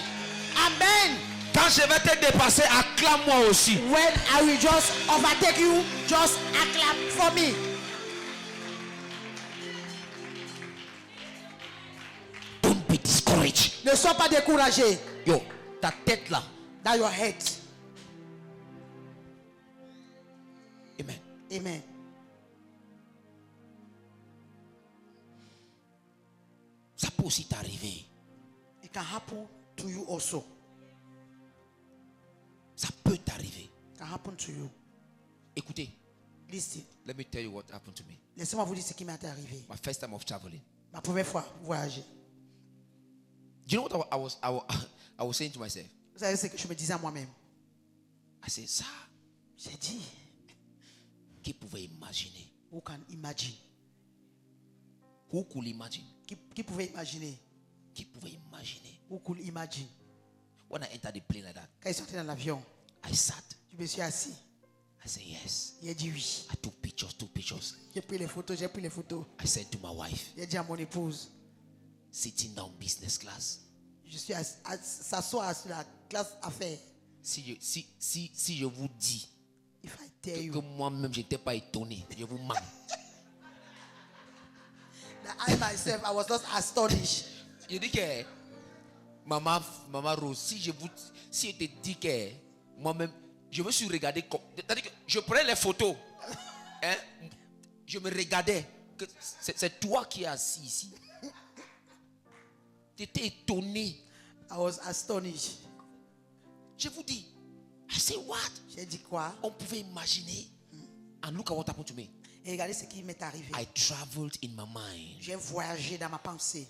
Speaker 4: Amen.
Speaker 3: Quand je vais te dépasser, acclame-moi aussi.
Speaker 4: When I will just overtake you, just acclaim for me.
Speaker 3: Don't be discouraged.
Speaker 4: Ne sois pas découragé.
Speaker 3: Yo, ta tête là.
Speaker 4: Dans your head.
Speaker 3: Amen.
Speaker 4: Amen.
Speaker 3: Ça peut aussi t'arriver.
Speaker 4: It can happen to you also.
Speaker 3: Ça peut t'arriver.
Speaker 4: It can happen to you.
Speaker 3: Écoutez,
Speaker 4: Listen.
Speaker 3: let me tell you what happened to me.
Speaker 4: Laissez-moi vous dire ce qui m'est arrivé.
Speaker 3: My first time of traveling.
Speaker 4: Ma première fois voyager.
Speaker 3: Do you know what I was saying to myself?
Speaker 4: Vous savez ce que je me disais à moi-même.
Speaker 3: I said, ça,
Speaker 4: J'ai dit,
Speaker 3: qui pouvait imaginer?
Speaker 4: who can imagine?
Speaker 3: Who could imagine?
Speaker 4: Qui pouvait imaginer?
Speaker 3: Qui pouvait imaginer?
Speaker 4: Who could imagine?
Speaker 3: When I entered the plane like that,
Speaker 4: Quand ils sont entrés dans l'avion,
Speaker 3: I sat.
Speaker 4: je me suis assis.
Speaker 3: I said, yes.
Speaker 4: Il a dit oui.
Speaker 3: I took pictures.
Speaker 4: J'ai pris les photos.
Speaker 3: I said to my wife,
Speaker 4: J'ai dit à mon épouse,
Speaker 3: sitting down business class,
Speaker 4: je suis s'asseoir sur la classe affaires.
Speaker 3: si je vous dis
Speaker 4: If I tell
Speaker 3: que
Speaker 4: you
Speaker 3: moi-même, je n'étais pas étonné, je vous mens.
Speaker 4: that I myself, I was not astonished.
Speaker 3: Je dis que, maman Rose, si je te dis que moi-même, je me suis regardé, c'est-à-dire que je prenais les photos, hein, je me regardais, que c'est toi qui es assis ici. Tu étais étonné.
Speaker 4: I was astonished.
Speaker 3: Je vous dis, I say what?
Speaker 4: J'ai dit quoi?
Speaker 3: On pouvait imaginer. And look at what happened to me.
Speaker 4: Et regardez ce qui m'est arrivé.
Speaker 3: I traveled in my mind.
Speaker 4: J'ai voyagé dans ma pensée.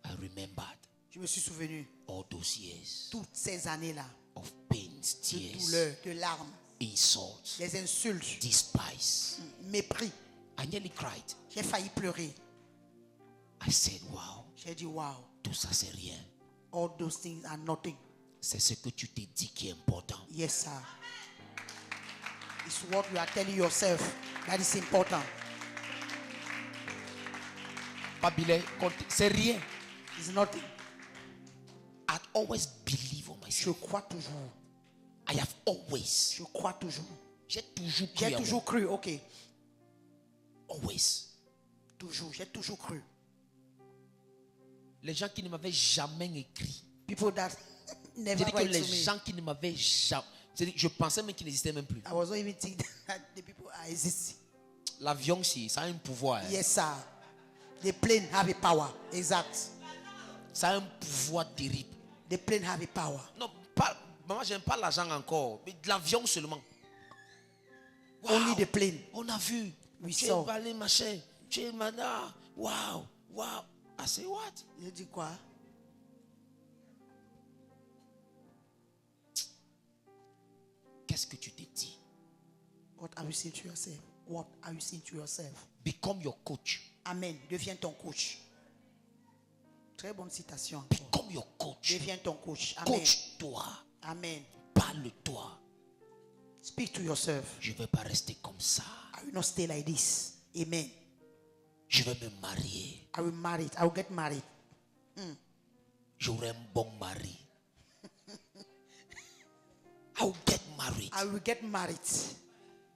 Speaker 3: I remembered
Speaker 4: Je me suis souvenu
Speaker 3: all those years
Speaker 4: toutes ces années-là
Speaker 3: of pains,
Speaker 4: de
Speaker 3: tears,
Speaker 4: douleur, de larmes,
Speaker 3: insults,
Speaker 4: des insultes,
Speaker 3: despise.
Speaker 4: mépris.
Speaker 3: I nearly cried.
Speaker 4: J'ai failli pleurer.
Speaker 3: I said, wow,
Speaker 4: J'ai dit wow,
Speaker 3: tout ça c'est rien.
Speaker 4: all those things are nothing.
Speaker 3: C'est ce que tu t'es dit qui est important.
Speaker 4: Yes, sir. It's what you are telling yourself that is important.
Speaker 3: Babilé, c'est rien.
Speaker 4: It's nothing.
Speaker 3: I always believe on
Speaker 4: Je
Speaker 3: myself.
Speaker 4: crois toujours.
Speaker 3: I have always.
Speaker 4: Je crois toujours.
Speaker 3: J'ai toujours cru.
Speaker 4: J'ai
Speaker 3: à
Speaker 4: toujours cru, ok.
Speaker 3: moi. Always.
Speaker 4: Toujours, j'ai toujours cru.
Speaker 3: Les gens qui ne m'avaient jamais écrit.
Speaker 4: People that never
Speaker 3: C'est-à-dire que
Speaker 4: write
Speaker 3: les
Speaker 4: to me.
Speaker 3: gens qui ne m'avaient jamais. C'est-à-dire que je pensais même qu'ils n'existaient même plus.
Speaker 4: I was not even thinking that the people are existing.
Speaker 3: L'avion, ça a un pouvoir.
Speaker 4: Yes, sir. The plane have a power. Exact.
Speaker 3: Ça a un pouvoir terrible.
Speaker 4: The plane have a power.
Speaker 3: Non, pas, maman, j'aime pas l'argent encore. Mais de l'avion seulement. Wow.
Speaker 4: Only the plane.
Speaker 3: On a vu.
Speaker 4: We
Speaker 3: Tu
Speaker 4: saw.
Speaker 3: es balé, machin. Tu es mana. Wow. Wow. I say what?
Speaker 4: J'ai dit quoi?
Speaker 3: Qu'est-ce que tu t'es dit?
Speaker 4: What are you saying to yourself? What are you saying to yourself?
Speaker 3: Become your coach.
Speaker 4: Amen. Deviens ton coach. Très bonne citation. encore.
Speaker 3: Become your coach.
Speaker 4: Deviens ton coach. Amen.
Speaker 3: Coach-toi.
Speaker 4: Amen.
Speaker 3: Parle-toi.
Speaker 4: Speak to yourself.
Speaker 3: Je ne vais pas rester comme ça.
Speaker 4: I will not stay like this. Amen.
Speaker 3: Je vais me marier.
Speaker 4: I will marry. I will get married.
Speaker 3: J'aurai un bon mari. I will get married.
Speaker 4: I will get married.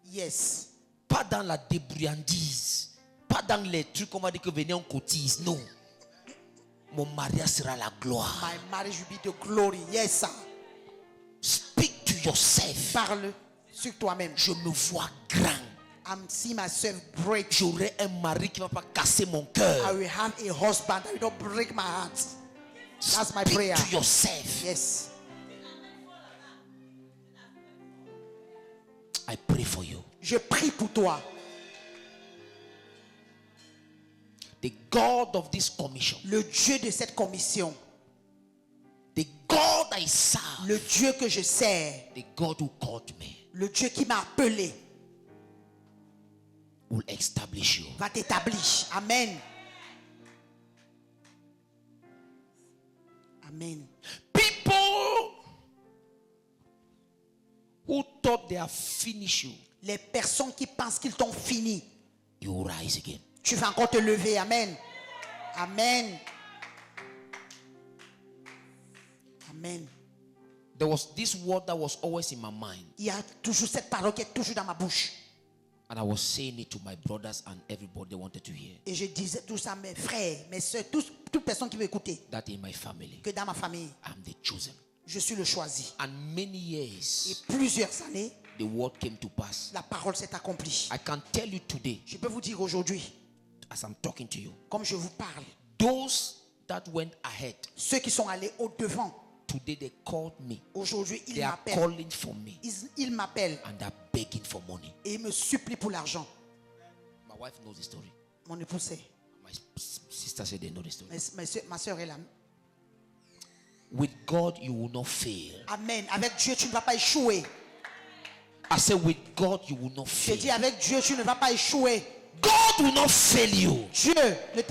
Speaker 4: Yes.
Speaker 3: Pas dans la débrouillandise. Pas dans les trucs qu'on va dire que venez on cotise. Non. Mon mariage sera la gloire.
Speaker 4: My marriage will be the glory. Yes, sir.
Speaker 3: Speak to yourself.
Speaker 4: Parle sur toi-même.
Speaker 3: Je me vois grand.
Speaker 4: I'm seeing myself break.
Speaker 3: J'aurai un mari qui ne va pas casser mon
Speaker 4: I
Speaker 3: cœur.
Speaker 4: will have a husband that will not break my heart. That's my
Speaker 3: Speak
Speaker 4: prayer.
Speaker 3: to yourself.
Speaker 4: Yes.
Speaker 3: I pray for you.
Speaker 4: Je prie pour toi.
Speaker 3: The God of this commission.
Speaker 4: Le Dieu de cette commission.
Speaker 3: The God I serve.
Speaker 4: Le Dieu que je sers.
Speaker 3: The God who called me
Speaker 4: Le Dieu qui m'a appelé.
Speaker 3: will establish you.
Speaker 4: Va t'établir. Amen. Amen.
Speaker 3: People who thought they have finished you,
Speaker 4: Les personnes qui pensent qu'ils t'ont fini,
Speaker 3: you will rise again.
Speaker 4: tu vas encore te lever. Amen. Amen. Amen.
Speaker 3: There was this word that was always in my mind,
Speaker 4: Il y a toujours cette parole qui est toujours dans ma bouche.
Speaker 3: and I was saying it to my brothers and everybody wanted to hear.
Speaker 4: Et je disais tout ça à mes frères, mes soeurs, toute personne qui veut écouter,
Speaker 3: That in my family,
Speaker 4: que dans ma famille,
Speaker 3: I'm the chosen.
Speaker 4: je suis le choisi.
Speaker 3: And many
Speaker 4: Et
Speaker 3: years,
Speaker 4: plusieurs années,
Speaker 3: the word came to pass.
Speaker 4: la parole s'est accomplie.
Speaker 3: I can tell you today,
Speaker 4: Je peux vous dire aujourd'hui,
Speaker 3: as I'm talking to you,
Speaker 4: comme je vous parle,
Speaker 3: those that went ahead,
Speaker 4: ceux qui sont allés au-devant,
Speaker 3: today they called me.
Speaker 4: aujourd'hui, ils
Speaker 3: They are
Speaker 4: m'appellent.
Speaker 3: calling for me
Speaker 4: Ils m'appellent
Speaker 3: and they're begging for money.
Speaker 4: et ils me supplient pour l'argent.
Speaker 3: My wife knows the story.
Speaker 4: Mon époux sait.
Speaker 3: My sister said they know the story.
Speaker 4: Ma soeur est là.
Speaker 3: With God, you will not fail.
Speaker 4: Amen. Avec Dieu, tu ne vas pas échouer.
Speaker 3: I said, with God, you will not
Speaker 4: Je dis,
Speaker 3: fail.
Speaker 4: avec Dieu, tu ne vas pas échouer.
Speaker 3: God will not fail you.
Speaker 4: Dieu ne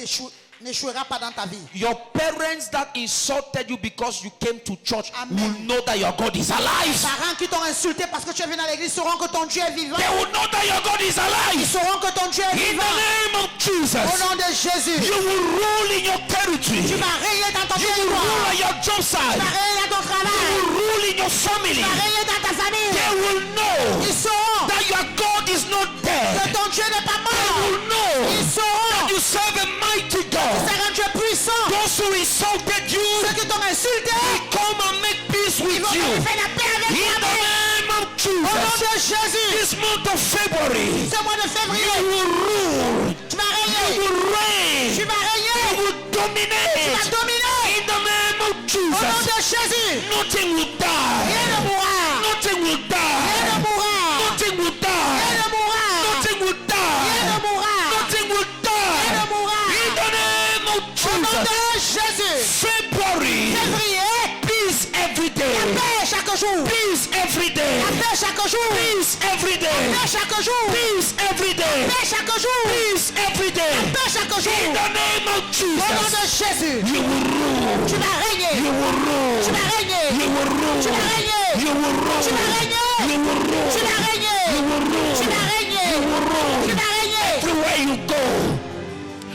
Speaker 4: n'échouera pas dans ta vie.
Speaker 3: Your parents that insulted you because you came to church
Speaker 4: Amen.
Speaker 3: will know that your God is
Speaker 4: Les
Speaker 3: alive.
Speaker 4: parents qui t'ont insulté parce que tu es venu à l'église sauront que ton Dieu est vivant.
Speaker 3: They will know that your God is
Speaker 4: Ils
Speaker 3: alive.
Speaker 4: sauront que ton Dieu est
Speaker 3: In the
Speaker 4: vivant.
Speaker 3: name of
Speaker 4: Au
Speaker 3: Jesus,
Speaker 4: nom de Jésus,
Speaker 3: you will rule in your
Speaker 4: tu
Speaker 3: territory.
Speaker 4: vas régner dans ton
Speaker 3: You will rule
Speaker 4: territoire.
Speaker 3: at your job
Speaker 4: Tu
Speaker 3: site.
Speaker 4: vas régner dans ton
Speaker 3: You
Speaker 4: travail.
Speaker 3: will rule in your family.
Speaker 4: Tu vas régner dans ta famille.
Speaker 3: They will know
Speaker 4: Ils sauront
Speaker 3: that your God is not
Speaker 4: que
Speaker 3: dead.
Speaker 4: ton Dieu n'est pas
Speaker 3: They
Speaker 4: mort.
Speaker 3: will know
Speaker 4: Ils sauront
Speaker 3: that you serve a mighty God.
Speaker 4: c'est un Dieu puissant.
Speaker 3: Those who insulted you
Speaker 4: Ceux qui t'ont insulté,
Speaker 3: come and make peace
Speaker 4: ils
Speaker 3: with
Speaker 4: vont
Speaker 3: you.
Speaker 4: faire la paix avec
Speaker 3: In the
Speaker 4: toi.
Speaker 3: name of
Speaker 4: Au nom
Speaker 3: Jesus,
Speaker 4: de Jésus,
Speaker 3: this month of February,
Speaker 4: ce mois de
Speaker 3: you
Speaker 4: février,
Speaker 3: will rule.
Speaker 4: tu vas
Speaker 3: You
Speaker 4: régner.
Speaker 3: will reign.
Speaker 4: Tu vas
Speaker 3: You
Speaker 4: régner.
Speaker 3: will
Speaker 4: Tu vas
Speaker 3: dominate.
Speaker 4: dominer.
Speaker 3: In the name of
Speaker 4: Au nom
Speaker 3: Jesus,
Speaker 4: de Jésus,
Speaker 3: nothing will
Speaker 4: rien
Speaker 3: die.
Speaker 4: ne mourra.
Speaker 3: Nothing will
Speaker 4: Rien
Speaker 3: die.
Speaker 4: ne mourra.
Speaker 3: Nothing will
Speaker 4: Rien
Speaker 3: die.
Speaker 4: ne mourra.
Speaker 3: Nothing will
Speaker 4: Rien
Speaker 3: die.
Speaker 4: ne mourra.
Speaker 3: Nothing will
Speaker 4: Rien ne
Speaker 3: die.
Speaker 4: mourra.
Speaker 3: In the name of
Speaker 4: Au nom
Speaker 3: Jesus,
Speaker 4: de Jésus,
Speaker 3: February,
Speaker 4: février,
Speaker 3: peace every
Speaker 4: la
Speaker 3: day.
Speaker 4: paix chaque jour.
Speaker 3: Peace every day.
Speaker 4: La paix chaque jour.
Speaker 3: Peace every
Speaker 4: La
Speaker 3: day.
Speaker 4: paix chaque jour.
Speaker 3: Peace every day.
Speaker 4: La paix chaque jour.
Speaker 3: Peace every day.
Speaker 4: La paix chaque
Speaker 3: In
Speaker 4: jour.
Speaker 3: the name of
Speaker 4: Au nom de
Speaker 3: Jesus,
Speaker 4: Jésus,
Speaker 3: you will rule.
Speaker 4: tu vas régner.
Speaker 3: You will rule.
Speaker 4: Tu vas régner.
Speaker 3: You will rule.
Speaker 4: Tu vas régner.
Speaker 3: You will rule.
Speaker 4: Tu vas régner.
Speaker 3: You will rule.
Speaker 4: Tu vas régner.
Speaker 3: You will rule.
Speaker 4: Tu vas régner.
Speaker 3: You will rule.
Speaker 4: Tu vas régner.
Speaker 3: Everywhere you go,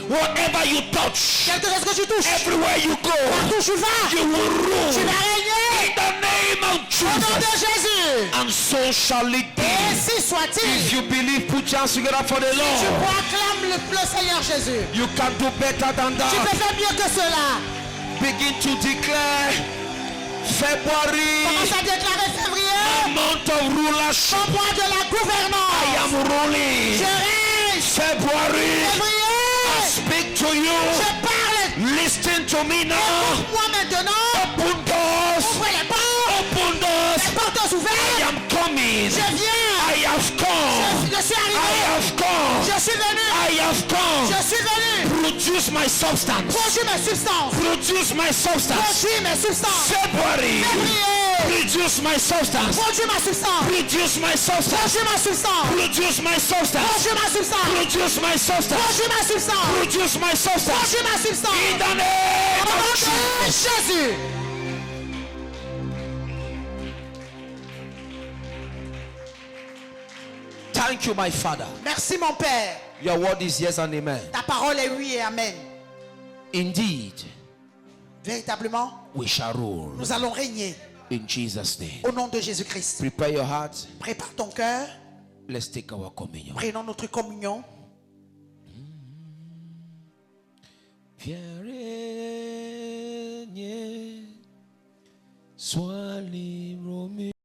Speaker 3: whatever you touch,
Speaker 4: Quelque chose que tu touches,
Speaker 3: everywhere you go,
Speaker 4: partout tu vas,
Speaker 3: you will rule.
Speaker 4: tu vas régner.
Speaker 3: In the name of
Speaker 4: Au nom de
Speaker 3: Jesus.
Speaker 4: Jésus.
Speaker 3: And so shall it
Speaker 4: Et
Speaker 3: be.
Speaker 4: ainsi
Speaker 3: If
Speaker 4: soit-il.
Speaker 3: you believe, put your hands together for the
Speaker 4: Tu
Speaker 3: Lord.
Speaker 4: proclames le Seigneur Jésus.
Speaker 3: You can do better than
Speaker 4: Tu
Speaker 3: that.
Speaker 4: peux faire mieux que cela.
Speaker 3: Begin to declare February,
Speaker 4: Commence à déclarer
Speaker 3: a
Speaker 4: février,
Speaker 3: month of rulership.
Speaker 4: au mois de la
Speaker 3: I
Speaker 4: gouvernance.
Speaker 3: am ruling.
Speaker 4: Je règne.
Speaker 3: February, I
Speaker 4: Février,
Speaker 3: speak to you.
Speaker 4: je parle.
Speaker 3: Listen to me now.
Speaker 4: Moi maintenant,
Speaker 3: Open doors.
Speaker 4: ouvrez les portes.
Speaker 3: Open doors.
Speaker 4: Les portes
Speaker 3: I
Speaker 4: ouvertes.
Speaker 3: am coming.
Speaker 4: Je viens.
Speaker 3: I have come.
Speaker 4: Je suis
Speaker 3: I
Speaker 4: arrivé.
Speaker 3: have come.
Speaker 4: Je suis venu.
Speaker 3: I have come.
Speaker 4: Je suis venu.
Speaker 3: Produce my substance.
Speaker 4: Produis mes substances.
Speaker 3: Produce my substance.
Speaker 4: Produis mes substances.
Speaker 3: February.
Speaker 4: Février.
Speaker 3: Produce my substance.
Speaker 4: Produis ma substance.
Speaker 3: Produce my substance.
Speaker 4: Produis ma substance.
Speaker 3: Produce my substance.
Speaker 4: Produis ma substance.
Speaker 3: Produce my substance.
Speaker 4: Produis ma substance.
Speaker 3: Produce my substance.
Speaker 4: Produis ma substance.
Speaker 3: In the name
Speaker 4: Au nom
Speaker 3: of
Speaker 4: de
Speaker 3: Jesus.
Speaker 4: Jésus.
Speaker 3: Thank you, my Father.
Speaker 4: Merci mon Père.
Speaker 3: Your word is yes and amen.
Speaker 4: Ta parole est oui et amen.
Speaker 3: Indeed,
Speaker 4: Véritablement,
Speaker 3: we shall rule
Speaker 4: nous allons régner
Speaker 3: in Jesus' name.
Speaker 4: au nom de Jésus-Christ.
Speaker 3: Prepare your heart.
Speaker 4: Prépare ton cœur.
Speaker 3: Let's take our communion.
Speaker 4: Prenons notre communion.
Speaker 3: Fier régner, sois libre au milieu.